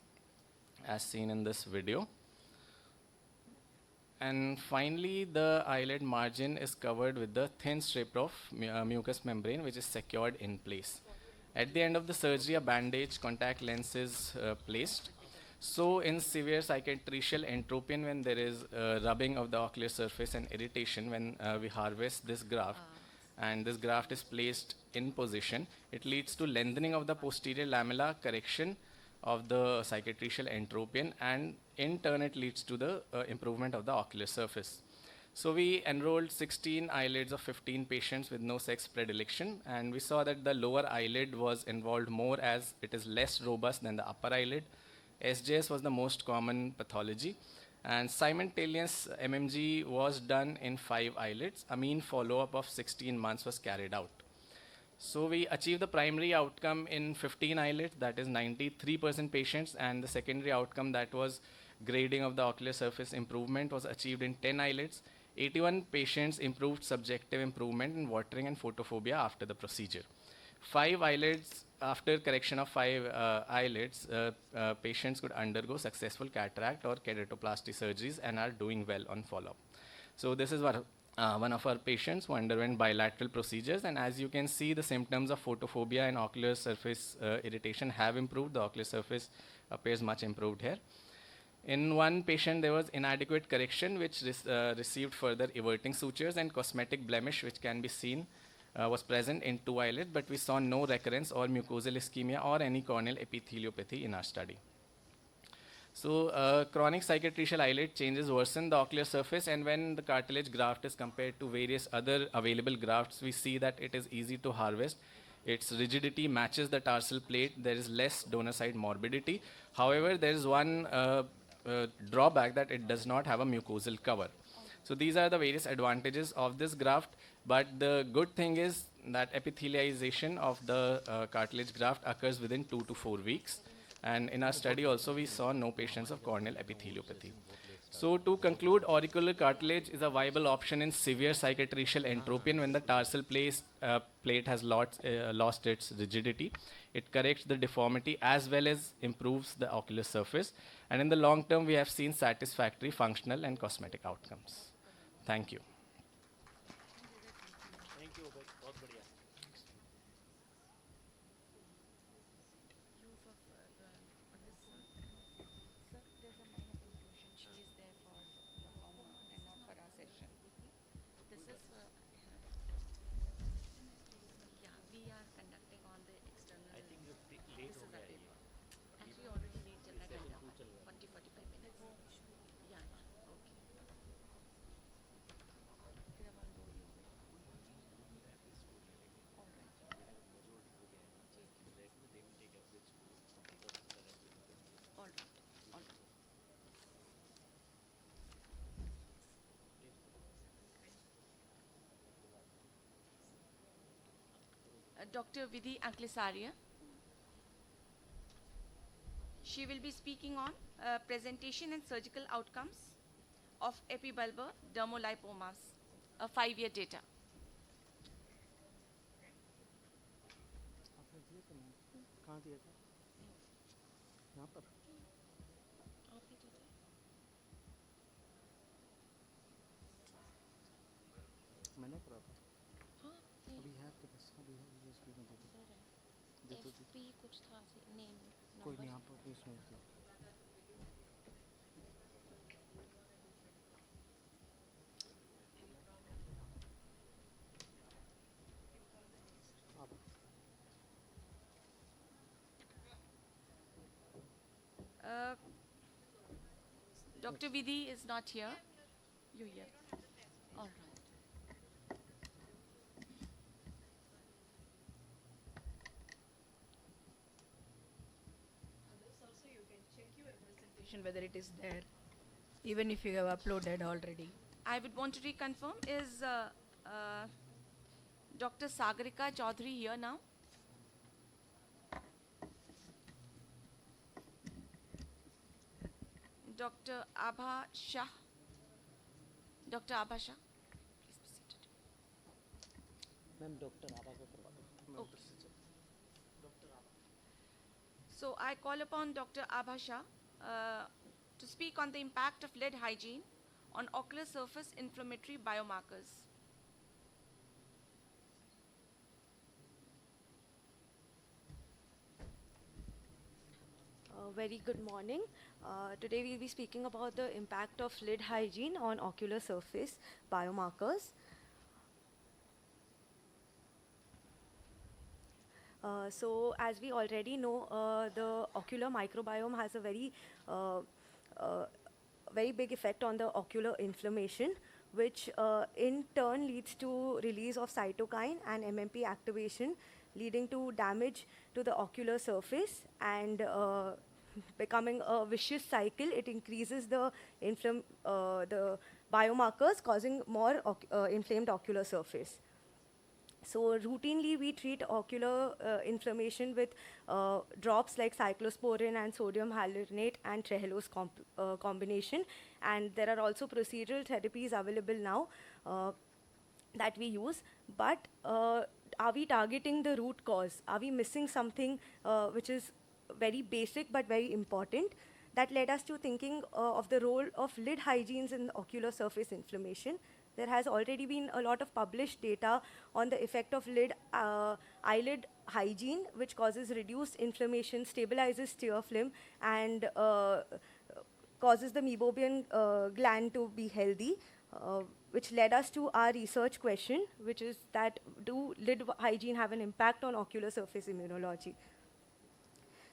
as seen in this video. And finally, the eyelid margin is covered with the thin strip of mucous membrane, which is secured in place. At the end of the surgery, a bandage contact lens is placed. So in severe cicatricial entropion, when there is rubbing of the ocular surface and irritation, when we harvest this graft, and this graft is placed in position, it leads to lengthening of the posterior lamella, correction of the cicatricial entropion, and in turn it leads to the improvement of the ocular surface. So we enrolled 16 eyelids of 15 patients with no sex predilection, and we saw that the lower eyelid was involved more as it is less robust than the upper eyelid. SJS was the most common pathology, and simultaneous MMG was done in 5 eyelids. A mean follow-up of 16 months was carried out. So we achieved the primary outcome in 15 eyelids, that is 93% patients, and the secondary outcome, that was grading of the ocular surface improvement, was achieved in 10 eyelids. 81 patients improved subjective improvement in watering and photophobia after the procedure. 5 eyelids, after correction of 5 eyelids, patients could undergo successful cataract or keratoplasty surgeries and are doing well on follow-up. So this is one of our patients who underwent bilateral procedures, and as you can see, the symptoms of photophobia and ocular surface irritation have improved. The ocular surface appears much improved here. In one patient, there was inadequate correction, which received further everting sutures, and cosmetic blemish, which can be seen, was present in 2 eyelids, but we saw no recurrence or mucosal ischemia or any corneal epitheliopathy in our study. So chronic cicatricial eyelid changes worsen the ocular surface, and when the cartilage graft is compared to various other available grafts, we see that it is easy to harvest. Its rigidity matches the tarsal plate. There is less donor side morbidity. However, there is one drawback, that it does not have a mucosal cover. So these are the various advantages of this graft, but the good thing is that epithelialization of the cartilage graft occurs within 2 to 4 weeks. And in our study also, we saw no patients of corneal epitheliopathy. So to conclude, auricular cartilage is a viable option in severe cicatricial entropion when the tarsal plate has lost its rigidity. It corrects the deformity as well as improves the ocular surface. And in the long term, we have seen satisfactory functional and cosmetic outcomes. Thank you. Thank you, बहुत बढ़िया. I think ये late हो गया ये. Actually, already late चल रहा है Session घंटा, 2 चल रहा है. 40-45 minutes. Yeah, okay. फिर अब हम दो ही हो गए. All right. All right. All right. Dr. Vidhi Anklesaria. She will be speaking on presentation and surgical outcomes of epibulbar dermolipomas, a 5-year data. कहाँ दिया था? यहाँ पर? मैंने करा था. अभी है आपके पास? अभी है USB में दे दो. कुछ था नेम कोई नहीं, आप इसमें दो. Dr. Vidhi is not here. You here? All right. Also, you can check your presentation whether it is there, even if you have uploaded already. I would want to reconfirm, is Dr. Sagarika Chaudhary here now? Dr. Abha Shah. Dr. Abha Shah, please be seated. Ma'am doctor Abha को करवा दो. Okay. So I call upon Dr. Abha Shah to speak on the impact of lead hygiene on ocular surface inflammatory biomarkers. Very good morning. Today we'll be speaking about the impact of lid hygiene on ocular surface biomarkers. So as we already know, the ocular microbiome has a uh, very big effect on the ocular inflammation, which in turn leads to release of cytokine and MMP activation, leading to damage to the ocular surface and becoming a vicious cycle. It increases the biomarkers, causing more inflamed ocular surface. So routinely we treat ocular inflammation with drops like cyclosporin and sodium hyaluronate and trehalose combination. And there are also procedural therapies available now that we use. But are we targeting the root cause? Are we missing something which is very basic but very important? That led us to thinking of the role of lid hygienes in ocular surface inflammation. There has already been a lot of published data on the effect of eyelid hygiene, which causes reduced inflammation, stabilizes tear film, and causes the meibomian gland to be healthy, which led us to our research question, which is that do lid hygiene have an impact on ocular surface immunology?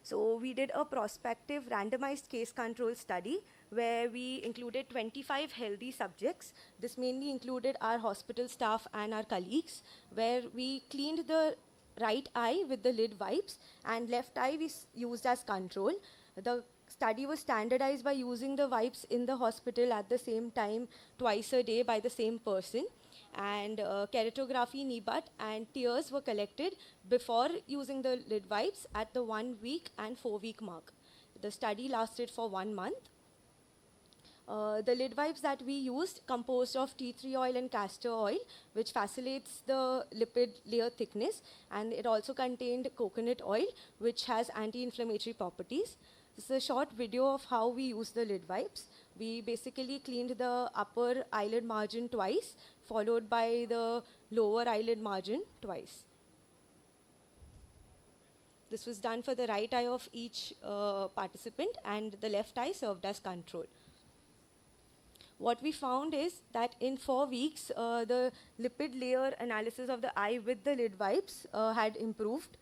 So we did a prospective randomized case control study where we included 25 healthy subjects. This mainly included our hospital staff and our colleagues, where we cleaned the right eye with the lid wipes and left eye we used as control. The study was standardized by using the wipes in the hospital at the same time twice a day by the same person. And keratography, NEBUT, and tears were collected before using the lid wipes at the 1 week and 4 week mark. The study lasted for 1 month. The lid wipes that we used composed of tea tree oil and castor oil, which facilitates the lipid layer thickness, and it also contained coconut oil, which has anti-inflammatory properties. This is a short video of how we use the lid wipes. We basically cleaned the upper eyelid margin twice, followed by the lower eyelid margin twice. This was done for the right eye of each participant, and the left eye served as control. What we found is that in 4 weeks, the lipid layer analysis of the eye with the lid wipes had improved.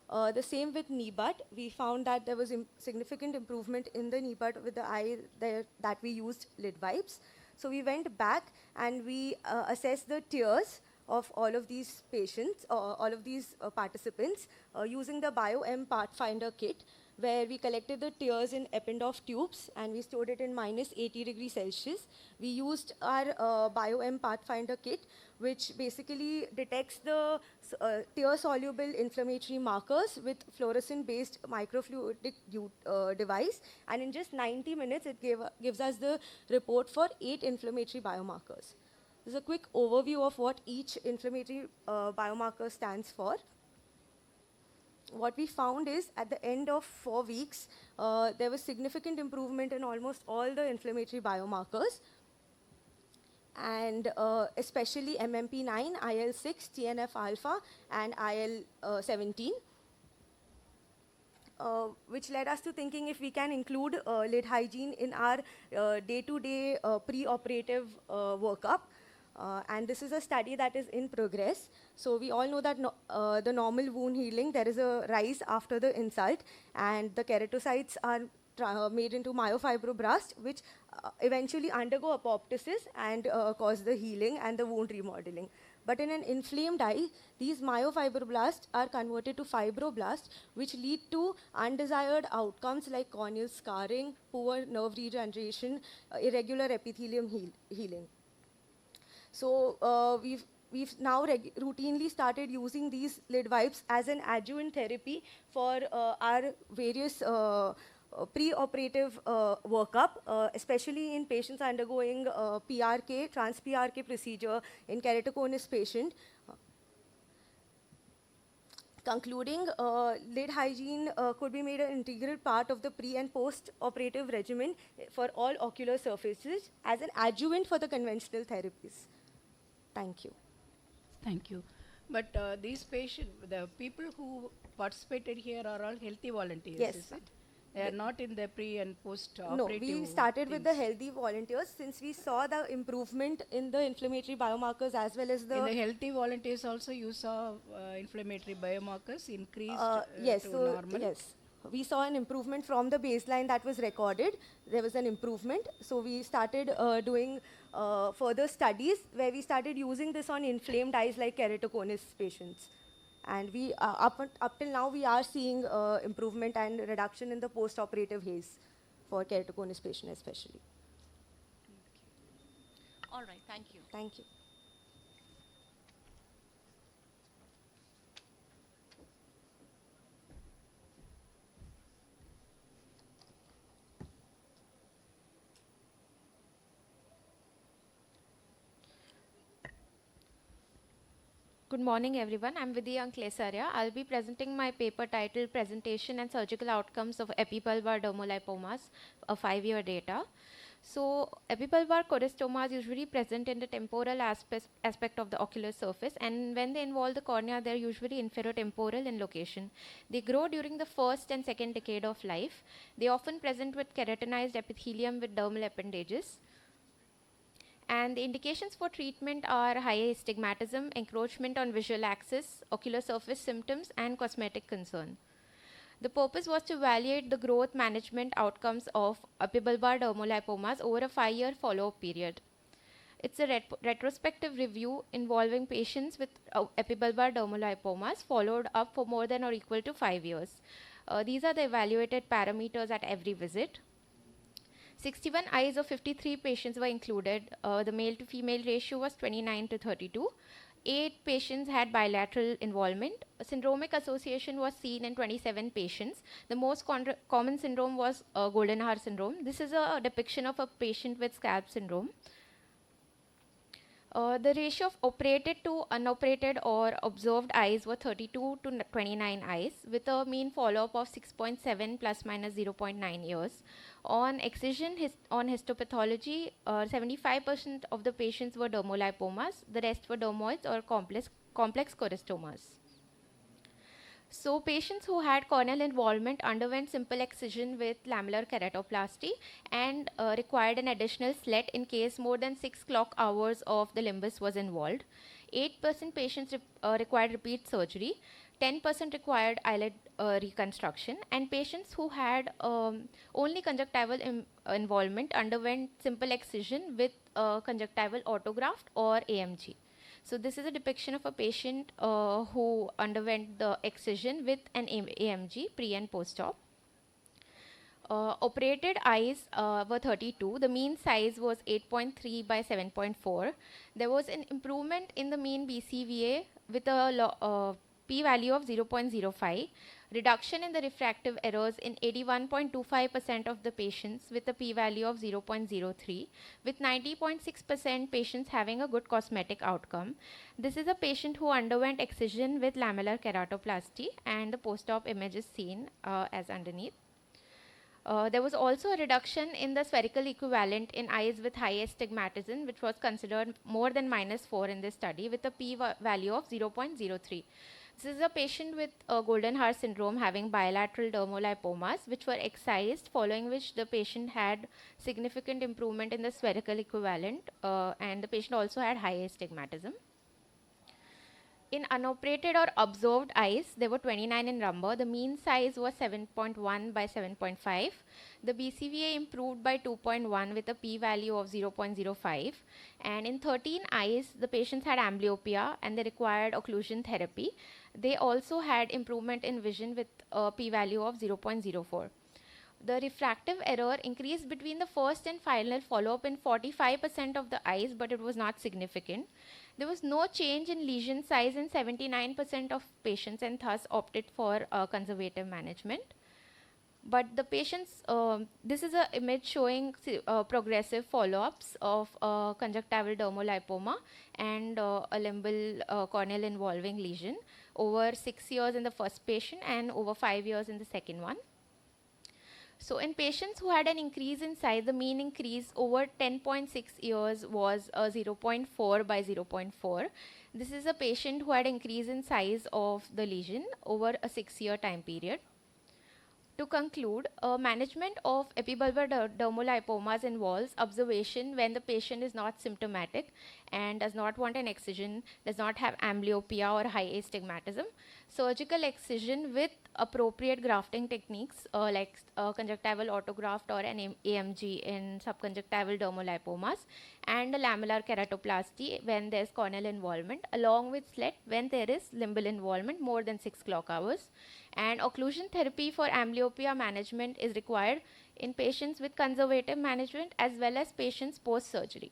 The same with NEBUT. We found that there was significant improvement in the NEBUT with the eye that we used lid wipes. So we went back and we assessed the tears of all of these patients, all of these participants, using the BioM Pathfinder kit, where we collected the tears in Eppendorf tubes and we stored it in -80°C. We used our BioM Pathfinder kit, which basically detects the tear-soluble inflammatory markers with fluorescent-based microfluidic device, and in just 90 minutes, it gives us the report for 8 inflammatory biomarkers. This is a quick overview of what each inflammatory biomarker stands for. What we found is at the end of 4 weeks, there was significant improvement in almost all the inflammatory biomarkers, and especially MMP9, IL-6, TNF-alpha, and IL-17, which led us to thinking if we can include lid hygiene in our day-to-day pre-operative workup. And this is a study that is in progress. So we all know that the normal wound healing, there is a rise after the insult, and the keratocytes are made into myofibroblasts, which eventually undergo apoptosis and cause the healing and the wound remodeling. But in an inflamed eye, these myofibroblasts are converted to fibroblasts, which lead to undesired outcomes like corneal scarring, poor nerve regeneration, irregular epithelium healing. So we've now routinely started using these lid wipes as an adjuvant therapy for our various pre-operative workup, especially in patients undergoing PRK, trans-PRK procedure in keratoconus patient. Concluding, lid hygiene could be made an integral part of the pre- and post-operative regimen for all ocular surfaces as an adjuvant for the conventional therapies. Thank you. Thank you. But these patients, the people who participated here are all healthy volunteers, Yes. is it? They are not in the pre and post No, operative. we started with the healthy volunteers since we saw the improvement in the inflammatory biomarkers as well as In the healthy volunteers also you saw inflammatory biomarkers increased yes, to so normal. yes, we saw an improvement from the baseline that was recorded. There was an improvement, so we started doing further studies where we started using this on inflamed eyes like keratoconus patients. And we up till now we are seeing improvement and reduction in the post-operative haze for keratoconus patient especially. All right, thank you. Thank you. Good morning, everyone. I'm Vidya Anklesarya. I'll be presenting my paper titled Presentation and Surgical Outcomes of Epibulbar Dermolipomas, a 5-year data. So, epibulbar chorostomas usually present in the temporal aspect of the ocular surface, and when they involve the cornea, they're usually inferotemporal in location. They grow during the first and second decade of life. They often present with keratinized epithelium with dermal appendages. And the indications for treatment are high astigmatism, encroachment on visual axis, ocular surface symptoms, and cosmetic concern. The purpose was to evaluate the growth management outcomes of epibulbar dermolipomas over a 5-year follow-up period. It's a retrospective review involving patients with epibulbar dermolipomas followed up for more than or equal to 5 years. These are the evaluated parameters at every visit. 61 eyes of 53 patients were included. The male to female ratio was 29 to 32. 8 patients had bilateral involvement. A syndromic association was seen in 27 patients. The most common syndrome was golden hour syndrome. This is a depiction of a patient with scalp syndrome. The ratio of operated to unoperated or observed eyes were 32 to 29 eyes with a mean follow-up of 6.7 plus minus 0.9 years. On excision on histopathology, 75% of the patients were dermolipomas, the rest were dermoids or complex chorostomas. So patients who had corneal involvement underwent simple excision with lamellar keratoplasty and required an additional slit in case more than 6 clock hours of the limbus was involved. 8% patients required repeat surgery. 10% required eyelid reconstruction, and patients who had only conjunctival involvement underwent simple excision with conjunctival autograft or AMG. So this is a depiction of a patient who underwent the excision with an AMG pre and post-op. Operated eyes were 32. The mean size was 8.3 by 7.4. There was an improvement in the mean BCVA with a p-value of 0.05, reduction in the refractive errors in 81.25% of the patients with a p-value of 0.03, with 90.6% patients having a good cosmetic outcome. This is a patient who underwent excision with lamellar keratoplasty, and the post-op image is seen as underneath. There was also a reduction in the spherical equivalent in eyes with high astigmatism, which was considered more than -4 in this study, with a p-value of 0.03. This is a patient with golden hour syndrome having bilateral dermolipomas, which were excised, following which the patient had significant improvement in the spherical equivalent, and the patient also had high astigmatism. In unoperated or observed eyes, there were 29 in number. The mean size was 7.1 by 7.5. The BCVA improved by 2.1 with a p-value of 0.05. And in 13 eyes, the patients had amblyopia and they required occlusion therapy. They also had improvement in vision with a p-value of 0.04. The refractive error increased between the first and final follow-up in 45% of the eyes, but it was not significant. There was no change in lesion size in 79% of patients and thus opted for conservative management. But the patients, this is an image showing progressive follow-ups of conjunctival dermolipoma and a limbal corneal involving lesion over 6 years in the first patient and over 5 years in the second one. So in patients who had an increase in size, the mean increase over 10.6 years was 0.4 by 0.4. This is a patient who had increase in size of the lesion over a 6-year time period. To conclude, management of epibulbar dermolipomas involves observation when the patient is not symptomatic and does not want an excision, does not have amblyopia or high astigmatism. Surgical excision with appropriate grafting techniques like conjunctival autograft or an AMG in subconjunctival dermolipomas, and a lamellar keratoplasty when there is corneal involvement, along with SLET when there is limbal involvement more than 6 clock hours. And occlusion therapy for amblyopia management is required in patients with conservative management as well as patients post-surgery.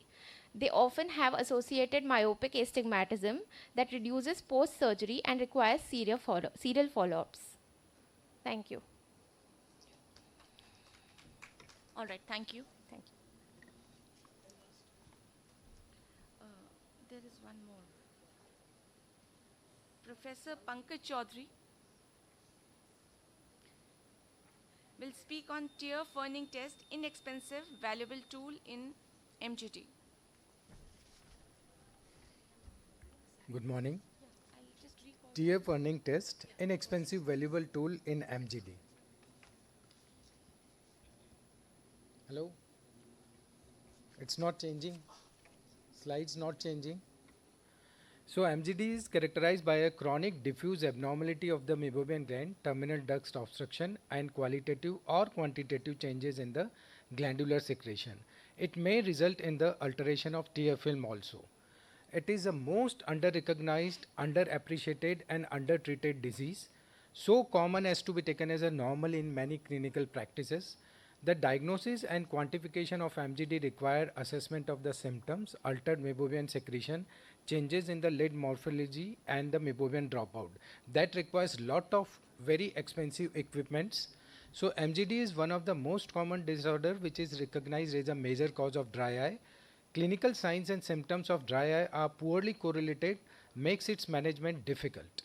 They often have associated myopic astigmatism that reduces post-surgery and requires serial follow-ups. Thank you. All right, thank you. Thank you. There is one more. Professor Pankaj Chaudhary will speak on tear ferning test, inexpensive, valuable tool in MGT. Good morning. Tear ferning test, inexpensive, valuable tool in MGD. Hello? It's not changing. Slides not changing. So MGD is characterized by a chronic diffuse abnormality of the meibomian gland, terminal duct obstruction, and qualitative or quantitative changes in the glandular secretion. It may result in the alteration of tear film also. It is a most under-recognized, under-appreciated and under-treated disease, so common as to be taken as a normal in many clinical practices. The diagnosis and quantification of MGD require assessment of the symptoms, altered meibomian secretion, changes in the lid morphology and the meibomian dropout. That requires lot of very expensive equipments. So MGD is one of the most common disorder which is recognized as a major cause of dry eye. Clinical signs and symptoms of dry eye are poorly correlated, makes its management difficult.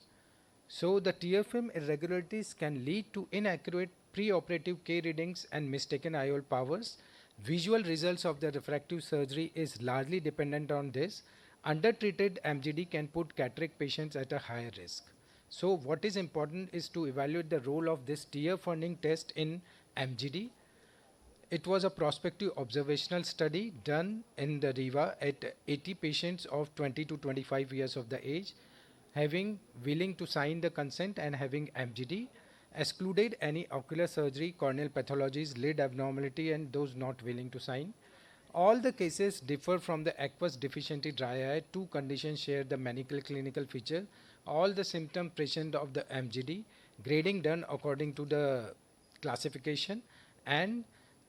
So the tear film irregularities can lead to inaccurate preoperative K readings and mistaken IOL powers. Visual results of the refractive surgery is largely dependent on this. Undertreated MGD can put cataract patients at a higher risk. So what is important is to evaluate the role of this tear ferning test in MGD. It was a prospective observational study done in the RIVA at 80 patients of 20 to 25 years of the age, having willing to sign the consent and having MGD, excluded any ocular surgery, corneal pathologies, lid abnormality and those not willing to sign. All the cases differ from the aqueous deficiency dry eye. Two conditions share the medical clinical feature. All the symptom present of the MGD, grading done according to the classification, and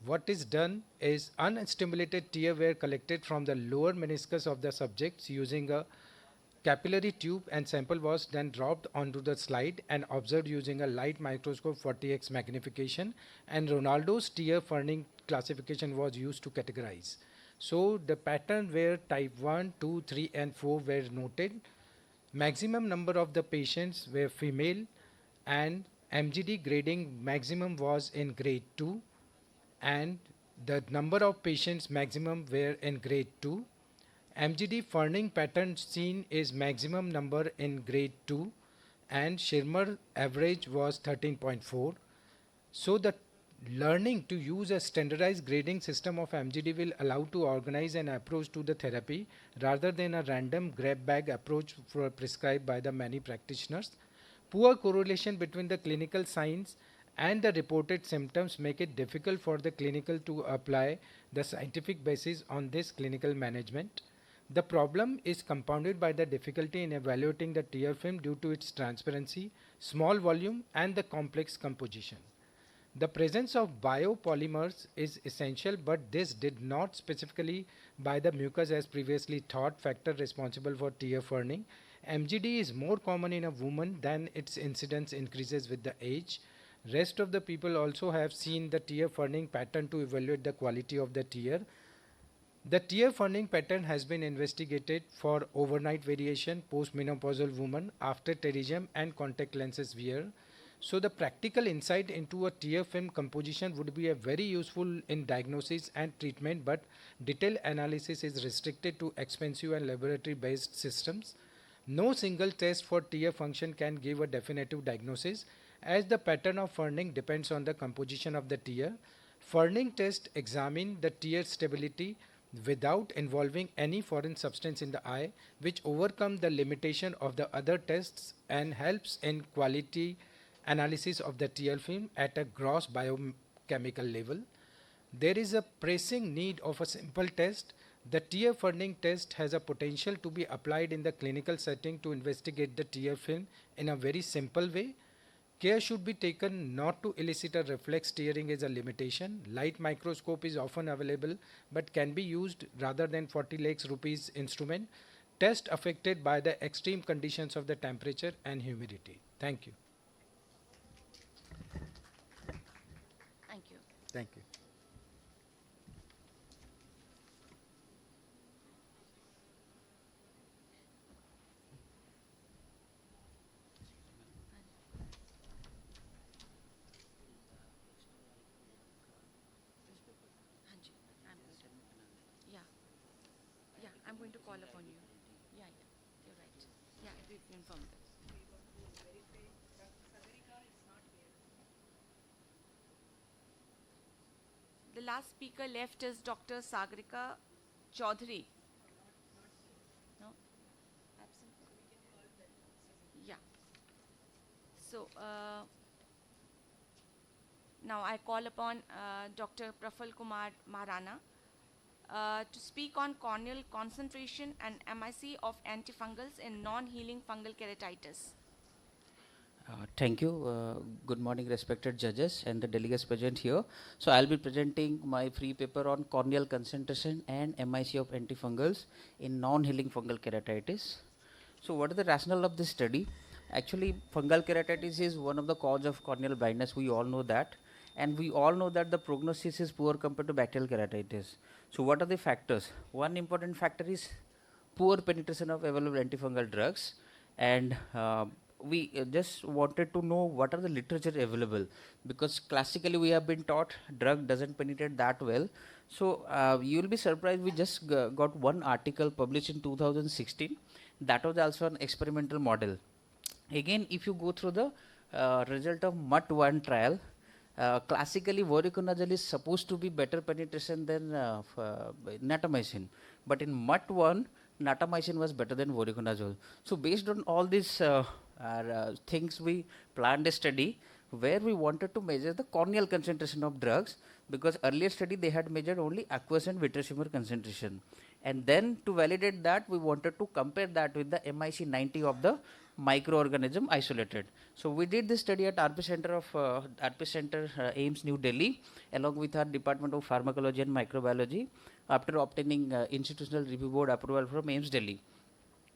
what is done is unstimulated tear were collected from the lower meniscus of the subjects using a capillary tube, and sample was then dropped onto the slide and observed using a light microscope 40x magnification, and Ronaldo's tear ferning classification was used to categorize. So the pattern where type 1, 2, 3 and 4 were noted. Maximum number of the patients were female, and MGD grading maximum was in grade 2, and the number of patients maximum were in grade 2. MGD ferning pattern seen is maximum number in grade 2, and Schirmer average was 13.4. So the learning to use a standardized grading system of MGD will allow to organize an approach to the therapy rather than a random grab bag approach prescribed by the many practitioners. Poor correlation between the clinical signs and the reported symptoms make it difficult for the clinical to apply the scientific basis on this clinical management. The problem is compounded by the difficulty in evaluating the tear film due to its transparency, small volume and the complex composition. The presence of biopolymers is essential, but this did not specifically by the mucus as previously thought factor responsible for tear ferning. MGD is more common in a woman than its incidence increases with the age. Rest of the people also have seen the tear ferning pattern to evaluate the quality of the tear. The tear ferning pattern has been investigated for overnight variation, postmenopausal woman, after pterygium and contact lenses wear. So the practical insight into a tear film composition would be a very useful in diagnosis and treatment, but detailed analysis is restricted to expensive and laboratory based systems. No single test for tear function can give a definitive diagnosis. as the pattern of furning depends on the composition of the tear. Furning test examine the tear stability without involving any foreign substance in the eye, which overcome the limitation of the other tests and helps in quality analysis of the tear film at a gross biochemical level. There is a pressing need of a simple test. The tear furning test has a potential to be applied in the clinical setting to investigate the tear film in a very simple way. Care should be taken not to elicit a reflex tearing as a limitation. Light microscope is often available but can be used rather than 40 lakhs rupees instrument. Test affected by the extreme conditions of the temperature and humidity. Thank you. Thank you. Thank you. Hanji, yeah, yeah, I'm going to call upon you. Yeah, yeah, you're right. Yeah, we've informed them. The last speaker left is Dr. Sagarika Chaudhary. No? Absent? Yeah. So, now I call upon Dr. Praful Kumar Maharana to speak on corneal concentration and MIC of antifungals in non-healing fungal keratitis. Thank you. Good morning, respected judges and the delegates present here. So I'll be presenting my free paper on corneal concentration and MIC of antifungals in non-healing fungal keratitis. So what is the rationale of this study? Actually, fungal keratitis is one of the cause of corneal blindness. We all know that. And we all know that the prognosis is poor compared to bacterial keratitis. So what are the factors? One important factor is poor penetration of available antifungal drugs. And we just wanted to know what are the literature available, because classically we have been taught drug doesn't penetrate that well. So you will be surprised, we just got one article published in 2016. That was also an experimental model. Again, if you go through the result of MUT1 trial, classically voriconazole is supposed to be better penetration than natamycin, but in MUT1 natamycin was better than voriconazole. So based on all these things, we planned a study where we wanted to measure the corneal concentration of drugs, because earlier study they had measured only aqueous and vitreous humor concentration, and then to validate that we wanted to compare that with the MIC 90 of the microorganism isolated. So we did this study at RP Center, AIMS New Delhi, along with our Department of Pharmacology and Microbiology, after obtaining institutional review board approval from AIMS Delhi.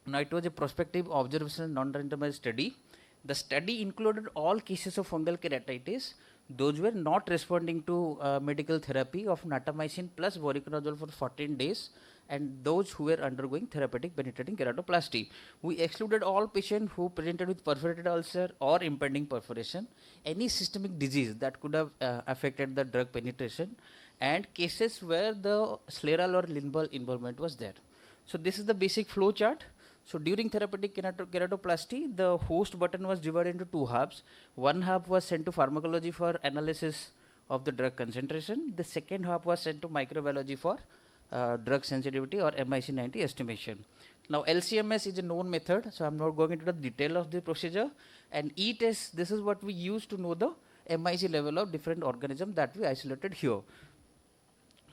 Now it was a prospective observational non-randomized study. The study included all cases of fungal keratitis. Those were not responding to medical therapy of natamycin plus voriconazole for 14 days, and those who were undergoing therapeutic penetrating keratoplasty. We excluded all patients who presented with perforated ulcer or impending perforation, any systemic disease that could have affected the drug penetration, and cases where the scleral or limbal involvement was there. So this is the basic flow chart. So during therapeutic keratoplasty, the host button was divided into two halves. One half was sent to pharmacology for analysis of the drug concentration. The second half was sent to microbiology for drug sensitivity or MIC90 estimation. Now LCMS is a known method, so I'm not going into the detail of the procedure. And E-test, this is what we use to know the MIC level of different organisms that we isolated here.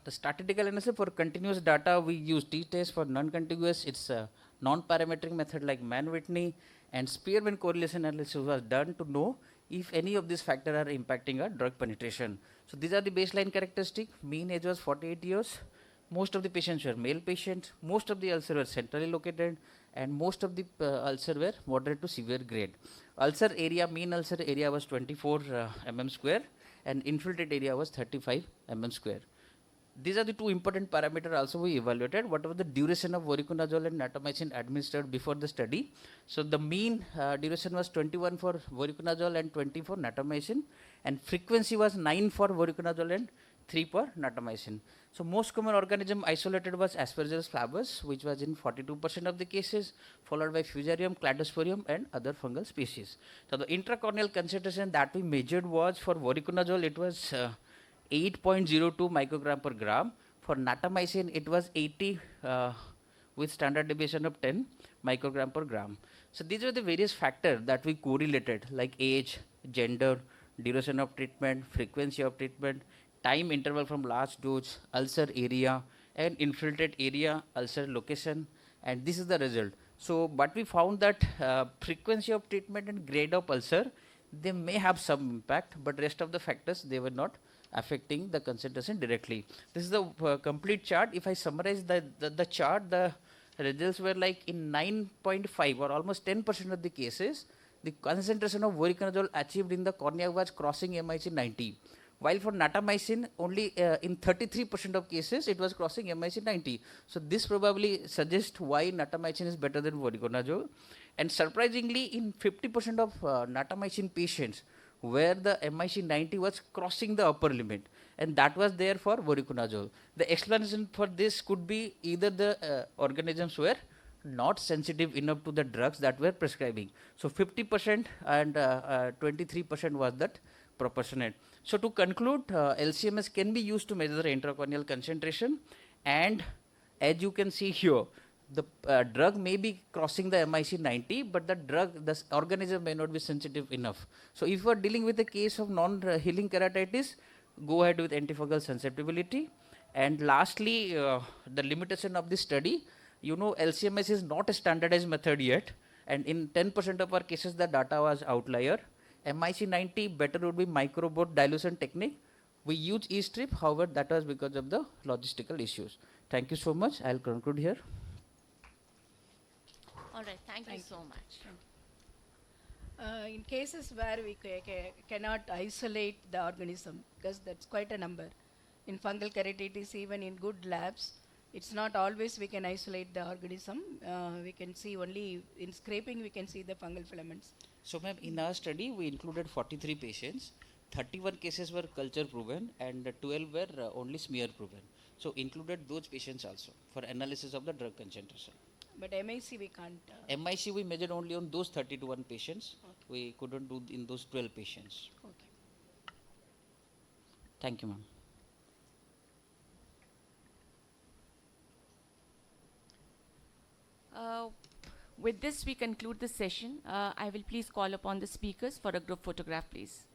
The statistical analysis for continuous data, we use T-test. For non-contiguous, it's a non-parametric method like Mann-Whitney, and Spearman correlation analysis was done to know if any of these factors are impacting our drug penetration. So these are the baseline characteristics. Mean age was 48 years. Most of the patients were male patients. Most of the ulcer were centrally located, and most of the ulcer were moderate to severe grade. Ulcer area, mean ulcer area was 24 mm square, and infiltrate area was 35 mm square. These are the two important parameters also we evaluated. What was the duration of voriconazole and natamycin administered before the study? So the mean duration was 21 for voriconazole and 20 for natamycin, and frequency was 9 for voriconazole and 3 for natamycin. So most common organism isolated was Aspergillus flavus, which was in 42% of the cases, followed by Fusarium, Cladosporium, and other fungal species. So the intracorneal concentration that we measured was for voriconazole, it was 8.02 microgram per gram. For natamycin, it was 80 with standard deviation of 10 microgram per gram. So these were the various factors that we correlated, like age, gender, duration of treatment, frequency of treatment, time interval from last dose, ulcer area, and infiltrate area, ulcer location, and this is the result. So, but we found that frequency of treatment and grade of ulcer, they may have some impact, but rest of the factors, they were not affecting the concentration directly. This is the complete chart. If I summarize the chart, the results were like in 9.5 or almost 10% of the cases, the concentration of voriconazole achieved in the cornea was crossing MIC 90. While for natamycin, only in 33% of cases, it was crossing MIC 90. So this probably suggests why natamycin is better than voriconazole. And surprisingly, in 50% of natamycin patients, where the MIC 90 was crossing the upper limit, and that was there for voriconazole. The explanation for this could be either the organisms were not sensitive enough to the drugs that were prescribing. So 50% and 23% was that proportionate. So to conclude, LCMS can be used to measure the intracorneal concentration, and as you can see here, the drug may be crossing the MIC 90, but the organism may not be sensitive enough. So if you are dealing with a case of non-healing keratitis, go ahead with antifungal susceptibility. And lastly, the limitation of this study, you know, LCMS is not a standardized method yet, and in 10% of our cases, the data was outlier. MIC 90 better would be microbot dilution technique. We use E-strip, however, that was because of the logistical issues. Thank you so much. I'll conclude here. All right, thank you so much. In cases where we cannot isolate the organism, because that's quite a number, in fungal keratitis, even in good labs, it's not always we can isolate the organism. We can see only in scraping, we can see the fungal filaments. So ma'am, in our study, we included 43 patients. 31 cases were culture proven and 12 were only smear proven. So included those patients also for analysis of the drug concentration. But MIC we can't. MIC we measured only on those 31 patients. Okay. We couldn't do in those 12 patients. Okay. Thank you, ma'am. With this, we conclude the session. I will please call upon the speakers for a group photograph, please.